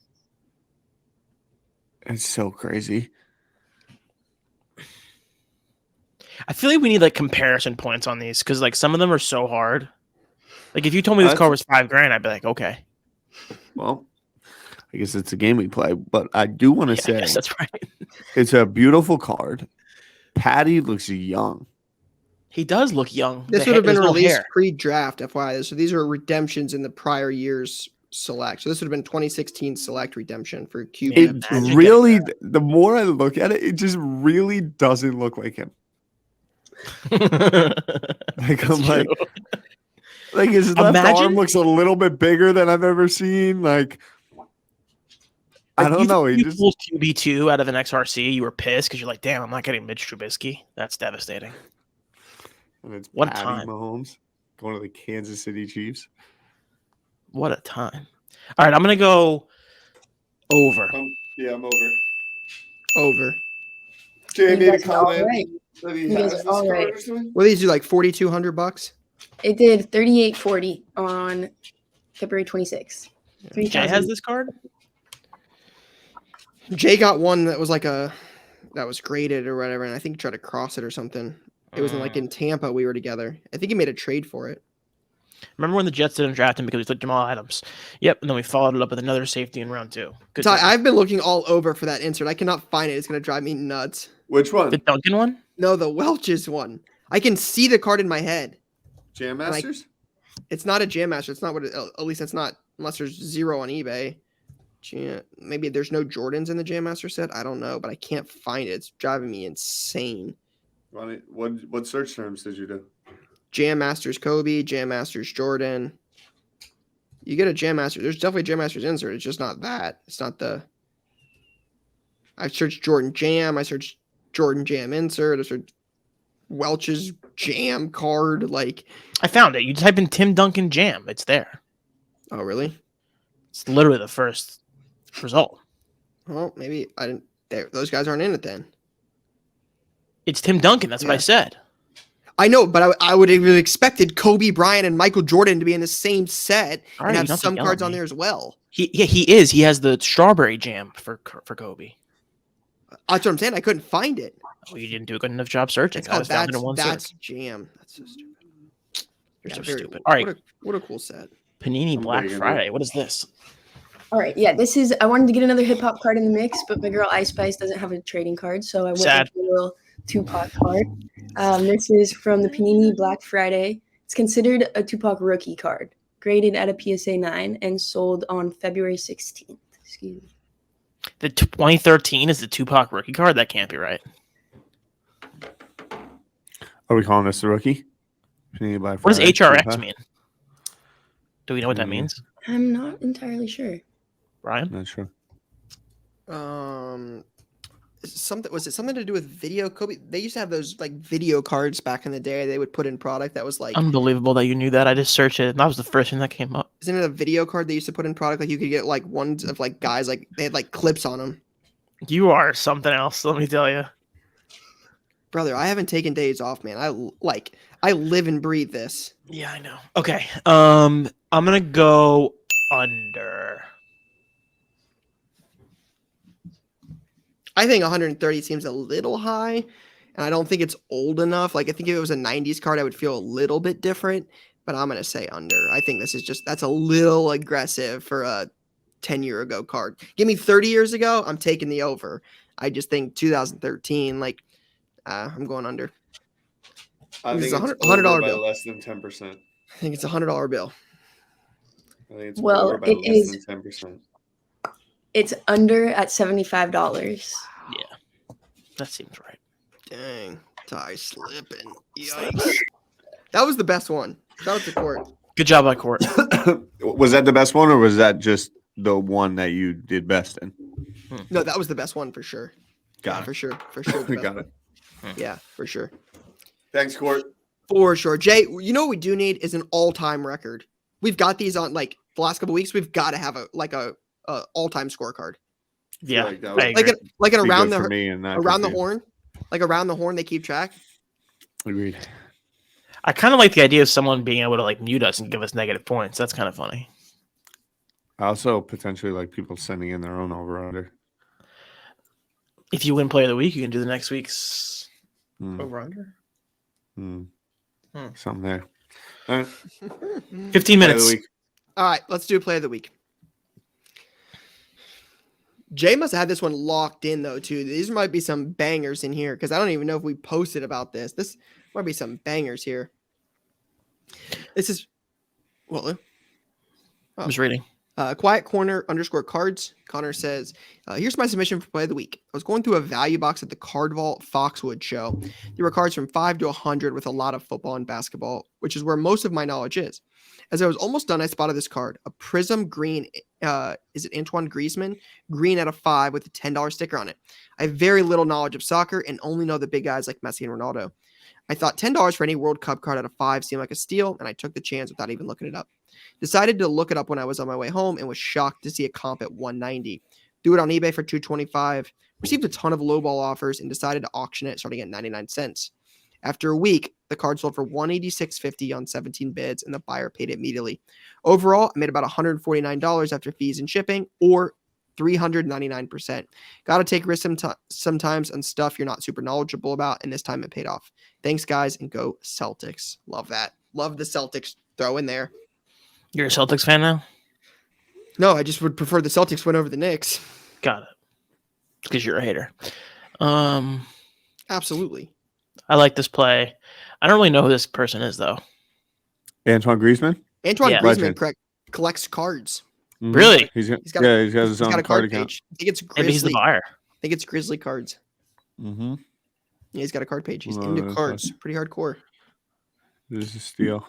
It's so crazy. I feel like we need like comparison points on these because like some of them are so hard. Like if you told me this car was $5,000, I'd be like, okay. Well, I guess it's a game we play, but I do want to I say guess that's right. it's a beautiful card. Patty looks young. He does look young. This would have been released pre-draft, FYI. So these are redemptions in the prior year's select. So this would have been 2016 select redemption for QB. It really, the more I look at it, it just really doesn't look like him. Like I'm like his left arm looks a little bit bigger than I've ever seen. Like I don't know. He just pulled QB2 out of an XRC. You were pissed because you're like, damn, I'm not getting Mitch Trubisky. That's devastating. And it's what Patty time Mahomes going to the Kansas City Chiefs. What a time. All right, I'm going to go over. Yeah, I'm over. Over. Jay made a comment. Right. You guys are all right. What do these do, like $4,200? It did $3,840 on February 26th. Jay has this card? Jay got one that was like that was graded or whatever, and I think he tried to cross it or something. It was in Tampa. We were together. I think he made a trade for it. Remember when the Jets didn't draft him because we took Jamal Adams? Yep, and then we followed it up with another safety in round 2. Good. So I've been looking all over for that insert. I cannot find it. It's going to drive me nuts. Which one? The Duncan one? No, the Welch's one. I can see the card in my head. Jam Masters? It's not a Jam Master. It's not what. At least it's not unless there's 0 on eBay. Maybe there's no Jordans in the Jam Master set. I don't know, but I can't find it. It's driving me insane. What search terms did you do? Jam Masters Kobe, Jam Masters Jordan. You get a Jam Master. There's definitely a Jam Masters insert. It's just not that. It's not the. I searched Jordan Jam. I searched Jordan Jam insert. I searched Welch's Jam card. Like I found it. You type in Tim Duncan Jam. It's there. Oh, really? It's literally the first result. Well, maybe I didn't. Those guys aren't in it then. It's Tim Duncan. That's what I said. I know, but I would have expected Kobe Bryant and Michael Jordan to be in the same set and have some cards on there as well. He is. He has the strawberry jam for Kobe. That's what I'm saying. I couldn't find it. Oh, you didn't do a good enough job searching. That's Jam. That's so stupid. You're so stupid. All right. What a cool set. Panini Black Friday. What is this? All right. Yeah, this is. I wanted to get another hip hop card in the mix, but my girl Ice Spice doesn't have a trading card, so I went with a little Tupac card. This is from the Panini Black Friday. It's considered a Tupac rookie card, graded at a PSA 9 and sold on February 16th. Excuse me. The 2013 is the Tupac rookie card? That can't be right. Are we calling this a rookie? Panini Black What Friday, does HRX mean? Do we know what that means? I'm not entirely sure. Ryan? Not sure. Was it something to do with video? Kobe, they used to have those like video cards back in the day. They would put in product that was like unbelievable that you knew that. I just searched it, and that was the first thing that came up. Isn't it a video card they used to put in product? Like you could get like ones of like guys like they had like clips on them. You are something else. Let me tell you, brother. I haven't taken days off, man. I live and breathe this. Yeah, I know. Okay, I'm gonna go under. I think 130 seems a little high, and I don't think it's old enough. Like I think if it was a 90s card, I would feel a little bit different, but I'm going to say under. I think that's a little aggressive for a 10-year ago card. Give me 30 years ago, I'm taking the over. I just think 2013, I'm going under. I think it's $100 bill. less than 10%. I think it's $100 bill. I think it's over by less than 10%. It's under at $75. Yeah, that seems right. Dang. Ty slipping. Yikes. That was the best one. Shout out to Court. Good job by Court. Was that the best one, or was that just the one that you did best in? No, that was the best one for sure. Got it. For sure. For sure. the best Got one. it. Yeah, for sure. Thanks, Court. For sure. Jay, you know what we do need is an all-time record. We've got these on like the last couple weeks. We've got to have a all-time scorecard. Yeah, like that would I agree. Like an be around good the for me and not around for the you. horn. Like around the horn, they keep track. Agreed. I kind of like the idea of someone being able to like mute us and give us negative points. That's kind of funny. I also potentially like people sending in their own over/under. If you win Player of the Week, you can do the next week's Hmm. over/under. Something there. All right. 15 Play of the minutes. week. All right, let's do play of the week. Jay must have had this one locked in though too. These might be some bangers in here because I don't even know if we posted about this. This might be some bangers here. This is I'm just reading. Quiet Corner _cards. Connor says, here's my submission for play of the week. I was going through a value box at the Card Vault Foxwood show. There were cards from 5 to 100 with a lot of football and basketball, which is where most of my knowledge is. As I was almost done, I spotted this card, a Prism Green. Is it Antoine Griezmann? Green out of 5 with a $10 sticker on it. I have very little knowledge of soccer and only know the big guys like Messi and Ronaldo. I thought $10 for any World Cup card out of 5 seemed like a steal, and I took the chance without even looking it up. Decided to look it up when I was on my way home and was shocked to see a comp at 190. Threw it on eBay for 225. Received a ton of lowball offers and decided to auction it starting at 99 cents. After a week, the card sold for $186.50 on 17 bids, and the buyer paid immediately. Overall, I made about $149 after fees and shipping, or 399%. Got to take risks sometimes on stuff you're not super knowledgeable about, and this time it paid off. Thanks, guys, and go Celtics. Love that. Love the Celtics throw in there. You're a Celtics fan now? No, I just would prefer the Celtics win over the Knicks. Got it. Because you're a hater. Absolutely. I like this play. I don't really know who this person is, though. Antoine Griezmann. Antoine Yeah. Griezmann collects cards. Mhm. Really? He's got got a- he's got his He's own got a card card account. page. I think it's Maybe he's the Grizzly. buyer. I think it's Grizzly cards. Mm-hmm. Yeah, he's got a card page. He's Oh, into that's cards. Pretty hardcore. This is a steal.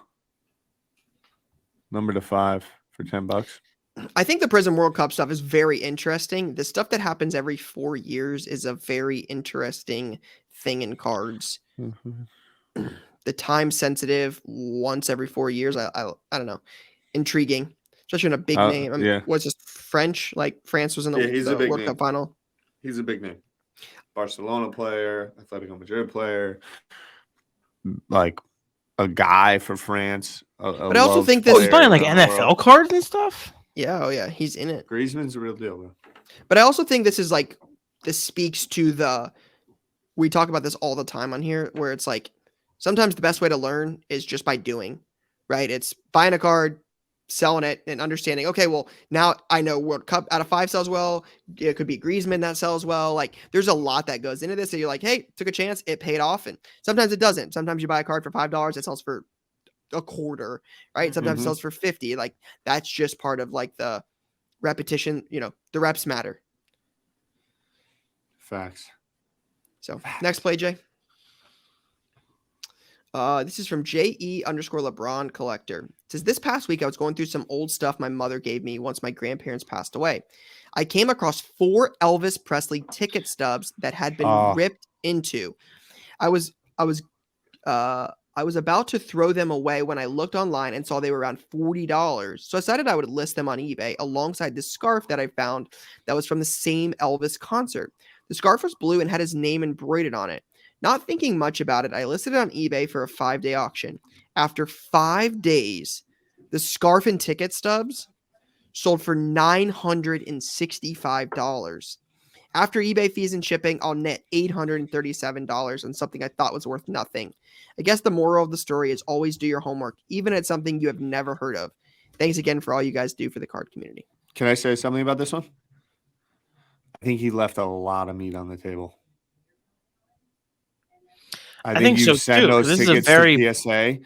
Number to 5 for $10. I think the Prism World Cup stuff is very interesting. The stuff that happens every 4 years is a very interesting thing in cards. Mm-hmm. The time sensitive once every 4 years. I don't know. Intriguing. Especially in a big name. I mean, yeah. was just French? Like France was in the, Yeah, he's a the big World name. Cup final. He's a big name. Barcelona player, Atletico Madrid player, like a guy for France. But I also think that- Oh, he's buying like NFL cards and stuff? Yeah, oh yeah, he's in it. Griezmann's a real deal, man. But I also think this speaks to we talk about this all the time on here, where it's like sometimes the best way to learn is just by doing, right? It's buying a card, selling it, and understanding, okay, well, now I know World Cup out of 5 sells well. It could be Griezmann that sells well. Like there's a lot that goes into this. So you're like, hey, took a chance, it paid off. And sometimes it doesn't. Sometimes you buy a card for $5, it sells for a quarter, right? Sometimes it Mhm. sells for 50. Like that's just part of like the repetition, the reps matter. Facts. So next play, Jay. This is from JE_LeBron Collector. It says, this past week, I was going through some old stuff my mother gave me once my grandparents passed away. I came across 4 Elvis Presley ticket stubs that had been ripped into. I was about to throw them away when I looked online and saw they were around $40. So I decided I would list them on eBay alongside this scarf that I found that was from the same Elvis concert. The scarf was blue and had his name embroidered on it. Not thinking much about it, I listed it on eBay for a 5-day auction. After 5 days, the scarf and ticket stubs sold for $965. After eBay fees and shipping, I'll net $837 on something I thought was worth nothing. I guess the moral of the story is always do your homework, even at something you have never heard of. Thanks again for all you guys do for the card community. Can I say something about this one? I think he left a lot of meat on the table. I think you so send too. those This tickets is a very to PSA.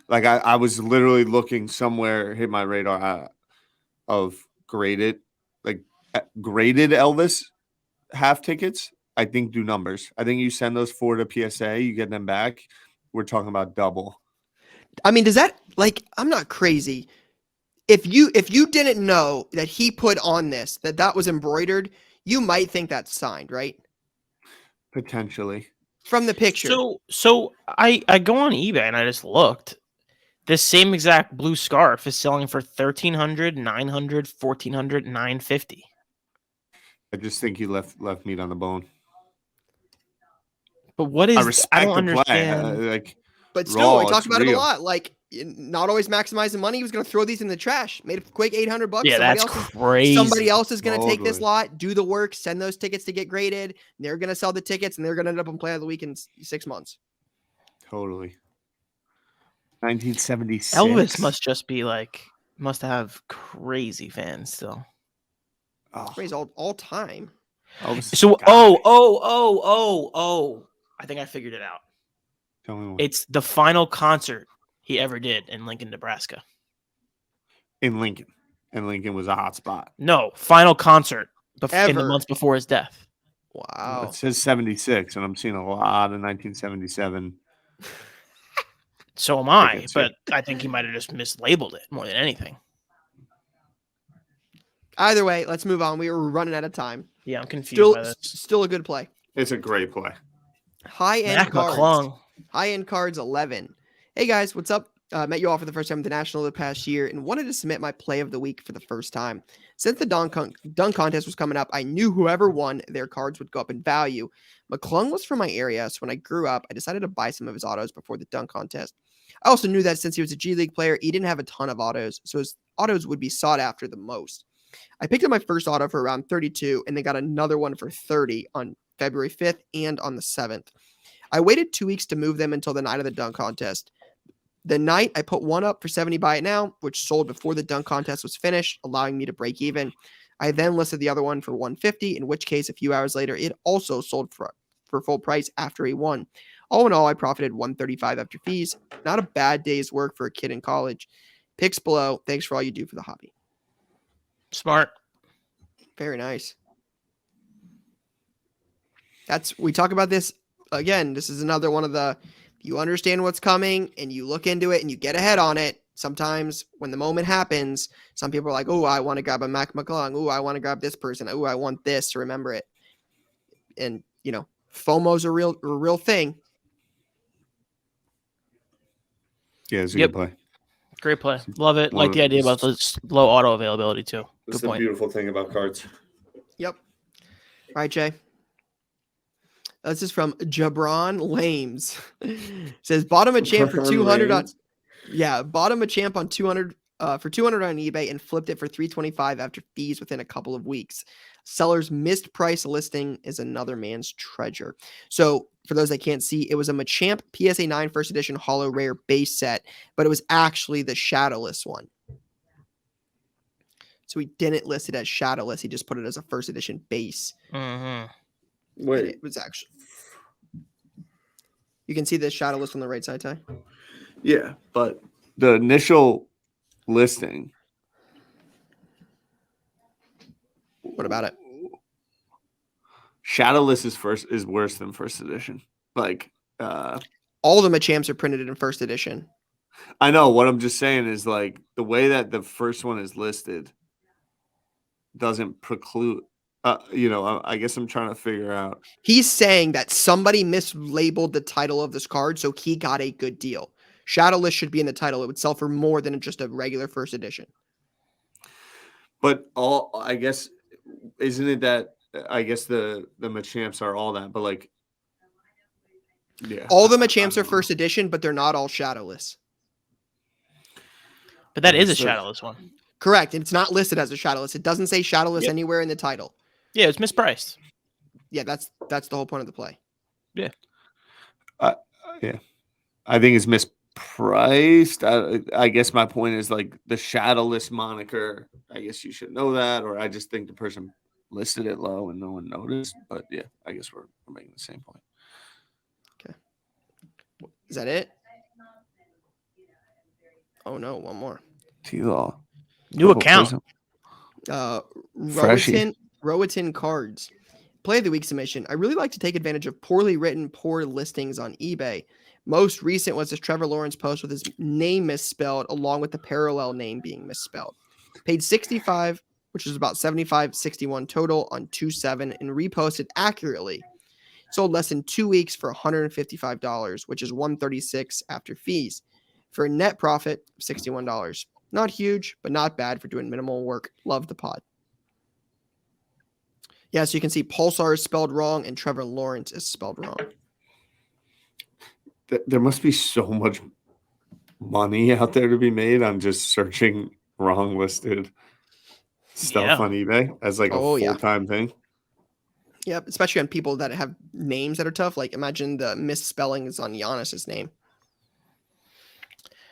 Like I was literally looking somewhere, hit my radar of graded, like graded Elvis half tickets, I think do numbers. I think you send those 4 to PSA, you get them back. We're talking about double. I mean, does that I'm not crazy. If you didn't know that he put on this, that was embroidered, you might think that's signed, right? Potentially. From the picture. So I go on eBay and I just looked. This same exact blue scarf is selling for $1,300, $900, $1,400, $950. I just think you left meat on the bone. But what is? I I respect don't the play. understand. But still, we talked it's about it a real. lot. Like, not always maximizing money. He was going to throw these in the trash. Made a quick $800. Yeah, that's crazy. Somebody else is going to take this Totally. lot, do the work, send those tickets to get graded. And they're going to sell the tickets, and they're going to end up on Play of the Week in 6 months. Totally. 1976. Elvis must have crazy fans still. Oh, Raise all time. Elvis is So the guy. I think I figured it out. Tell me more. It's the final concert he ever did in Lincoln, Nebraska. In Lincoln. And Lincoln was a hot spot. No, final concert in the Ever. months before his death. Wow. It says 76, and I'm seeing a lot of 1977. So am I, Tickets, but I think he might have just mislabeled it more than anything. Either way, let's move on. We were running out of time. Yeah, I'm confused by this. Still a good play. It's a great play. High-end Mac cards. McClung. High-end cards 11. Hey guys, what's up? Met you all for the first time at the National the past year and wanted to submit my play of the week for the first time. Since the dunk contest was coming up, I knew whoever won, their cards would go up in value. McClung was from my area, so when I grew up, I decided to buy some of his autos before the dunk contest. I also knew that since he was a G League player, he didn't have a ton of autos, so his autos would be sought after the most. I picked up my first auto for around 32 and then got another one for 30 on February 5th and on the 7th. I waited 2 weeks to move them until the night of the dunk contest. The night I put one up for 70 buy it now, which sold before the dunk contest was finished, allowing me to break even. I then listed the other one for 150, in which case a few hours later, it also sold for full price after he won. All in all, I profited $135 after fees. Not a bad day's work for a kid in college. Picks below. Thanks for all you do for the hobby. Smart. Very nice. We talk about this again. This is another one of the, you understand what's coming and you look into it and you get ahead on it. Sometimes when the moment happens, some people are like, oh, I want to grab a Mac McClung. Oh, I want to grab this person. Oh, I want this to remember it. And, FOMO's a real thing. Yeah, it's a Yep. good play. Great play. Love it. Like the idea about the low auto availability too. That's Good the point. beautiful thing about cards. Yep. All right, Jay. This is from Jabron Lames. Says bought him a champ for 200 on. Yeah, bought him a champ on 200 for 200 on eBay and flipped it for 325 after fees within a couple of weeks. Seller's missed price listing is another man's treasure. So for those that can't see, it was a Machamp PSA 9 first edition hollow rare base set, but it was actually the shadowless one. So he didn't list it as shadowless. He just put it as a first edition base. Mm-hmm. Wait, It was actually. You can see the shadowless on the right side, Ty. yeah, but the initial listing. What about it? Shadowless is worse than first edition. Like, All the Machamps are printed in first edition. I know what I'm just saying is like the way that the first one is listed doesn't preclude. I guess I'm trying to figure out. He's saying that somebody mislabeled the title of this card, so he got a good deal. Shadowless should be in the title. It would sell for more than just a regular first edition. But I guess, isn't it that I guess the Machamps are all that, but like, yeah, All the Machamps are first edition, but they're not all shadowless. But that is a Understood. shadowless one. Correct. And it's not listed as a shadowless. It doesn't say shadowless Yep. anywhere in the title. Yeah, it's mispriced. Yeah, that's the whole point of the play. yeah. I think it's mispriced. I guess my point is like the shadowless moniker. I guess you should know that, or I just think the person listed it low and no one noticed. But yeah, I guess we're making the same point. Is that it? Oh no, one more. T-Law. New account. Robertson, Roatan Cards. Play of the week submission. I really like to take advantage of poorly written, poor listings on eBay. Most recent was this Trevor Lawrence post with his name misspelled, along with the parallel name being misspelled. Paid 65, which is about 75.61 total on 2/7, and reposted accurately. Sold less than 2 weeks for $155, which is $136 after fees, for a net profit of $61. Not huge, but not bad for doing minimal work. Love the pod. Yeah, so you can see Pulsar is spelled wrong and Trevor Lawrence is spelled wrong. There must be so much money out there to be made on just searching wrong listed stuff on eBay as like a full-time thing. Yep, especially on people that have names that are tough. Like imagine the misspellings on Giannis's name.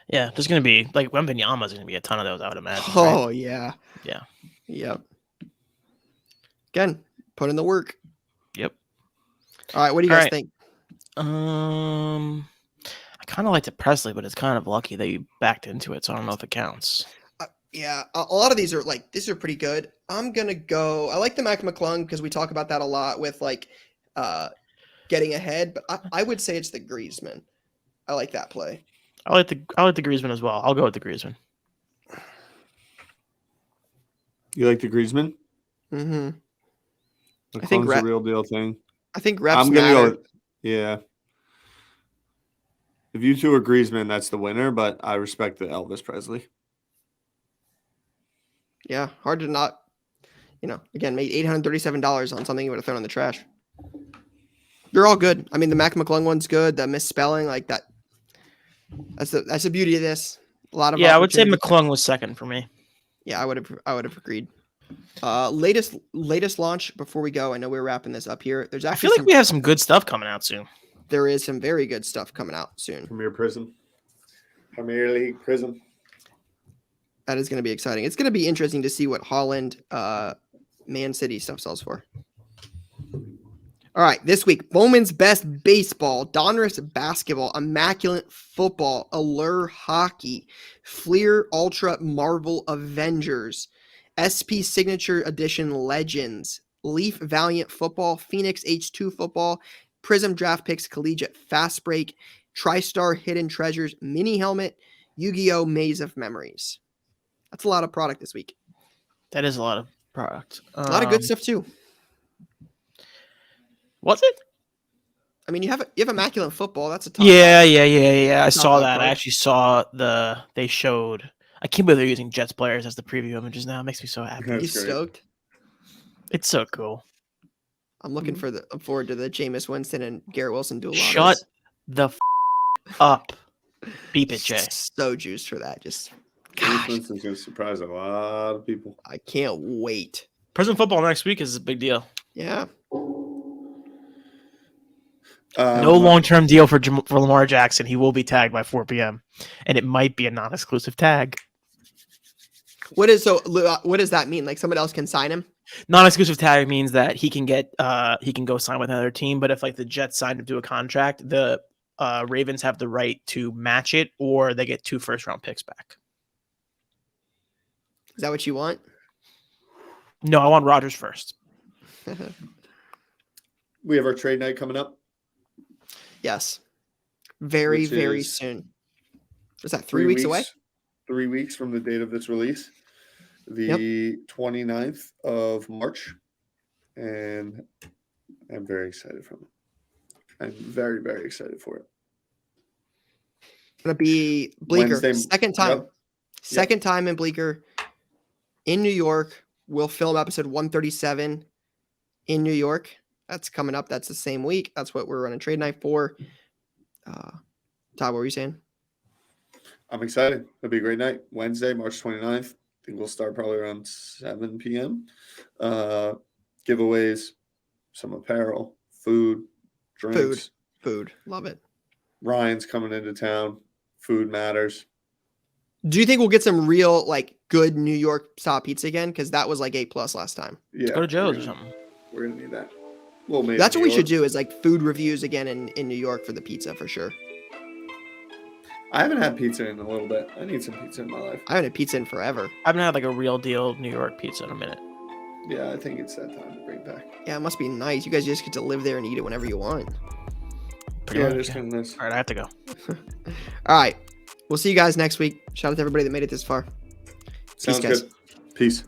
Yeah, there's going to be, like, Wembanyama's going to be a ton of those, I would imagine. Oh, right? yeah. Yeah. Yep. Again, put in the work. Yep. All right, what do you guys think? I kind of liked it Presley, but it's kind of lucky that you backed into it, so I don't know if it counts. Yeah, a lot of these are like, these are pretty good. I'm going to go, I like the Mac McClung because we talk about that a lot with like getting ahead, but I would say it's the Griezmann. I like that play. I like the Griezmann as well. I'll go with the Griezmann. You like the Griezmann? Mm-hmm. I think the real deal thing. I think reps I'm gonna matter. go. Yeah. If you two are Griezmann, that's the winner. But I respect the Elvis Presley. Yeah, hard to not. Again, made $837 on something you would have thrown in the trash. They're all good. I mean, the Mac McClung one's good. The misspelling, like that. That's the beauty of this. A lot of I would say McClung was second for me. Yeah, I would have agreed. Latest launch before we go. I know we're wrapping this up here. There's actually I feel like we have some good stuff coming out soon. There is some very good stuff coming out soon. Premier League Prism. That is going to be exciting. It's going to be interesting to see what Holland, Man City stuff sells for. All right, this week, Bowman's Best Baseball, Donruss Basketball, Immaculate Football, Allure Hockey, Fleer Ultra Marvel Avengers, SP Signature Edition Legends, Leaf Valiant Football, Phoenix H2 Football, Prism Draft Picks Collegiate Fast Break, TriStar Hidden Treasures Mini Helmet, Yu-Gi-Oh! Maze of Memories. That's a lot of product this week. That is a lot of product. A lot of good stuff too. Was it? I mean, you have Immaculate Football. That's a top. Yeah. I saw that. I actually saw they showed. I can't believe they're using Jets players as the preview images now. It makes me so happy. You stoked? It's so cool. I'm looking forward to the Jameis Winston and Garrett Wilson duel. Shut the up. Beep it, Jay. So juiced for that. Just Jameis Winston's going to surprise a lot of people. I can't wait. Prison football next week is a big deal. Yeah. No long-term deal for Lamar Jackson. He will be tagged by 4 p.m. and it might be a non-exclusive tag. What does that mean? Like someone else can sign him? Non-exclusive tag means that he can go sign with another team. But if like the Jets signed him to a contract, the Ravens have the right to match it, or they get 2 first-round picks back. Is that what you want? No, I want Rodgers first. We have our trade night coming up. Yes. Very, very soon. Is that 3 weeks away? 3 weeks from the date of this release. The 29th of March. And I'm very excited for it. I'm very, very excited for it. It's going to be Bleecker. Wednesday, second time. Second time in Bleecker. In New York. We'll film episode 137 in New York. That's coming up. That's the same week. That's what we're running trade night for. Todd, what were you saying? I'm excited. It'll be a great night. Wednesday, March 29th. I think we'll start probably around 7 p.m. Giveaways, some apparel, food, drinks. Food. Love it. Ryan's coming into town. Food matters. Do you think we'll get some real, like, good New York style pizza again? Because that was like A+ last time. Yeah, Let's go to Joe's or something. We're going to need that. That's what we should do is like food reviews again in New York for the pizza for sure. I haven't had pizza in a little bit. I need some pizza in my life. I haven't had pizza in forever. I haven't had like a real deal New York pizza in a minute. Yeah, I think it's that time to bring it back. Yeah, it must be nice. You guys just get to live there and eat it whenever you want. Pretty Yeah, much, it is yeah. kind of nice. All right, I have to go. All right. We'll see you guys next week. Shout out to everybody that made it this far. Sounds guys. good. Peace.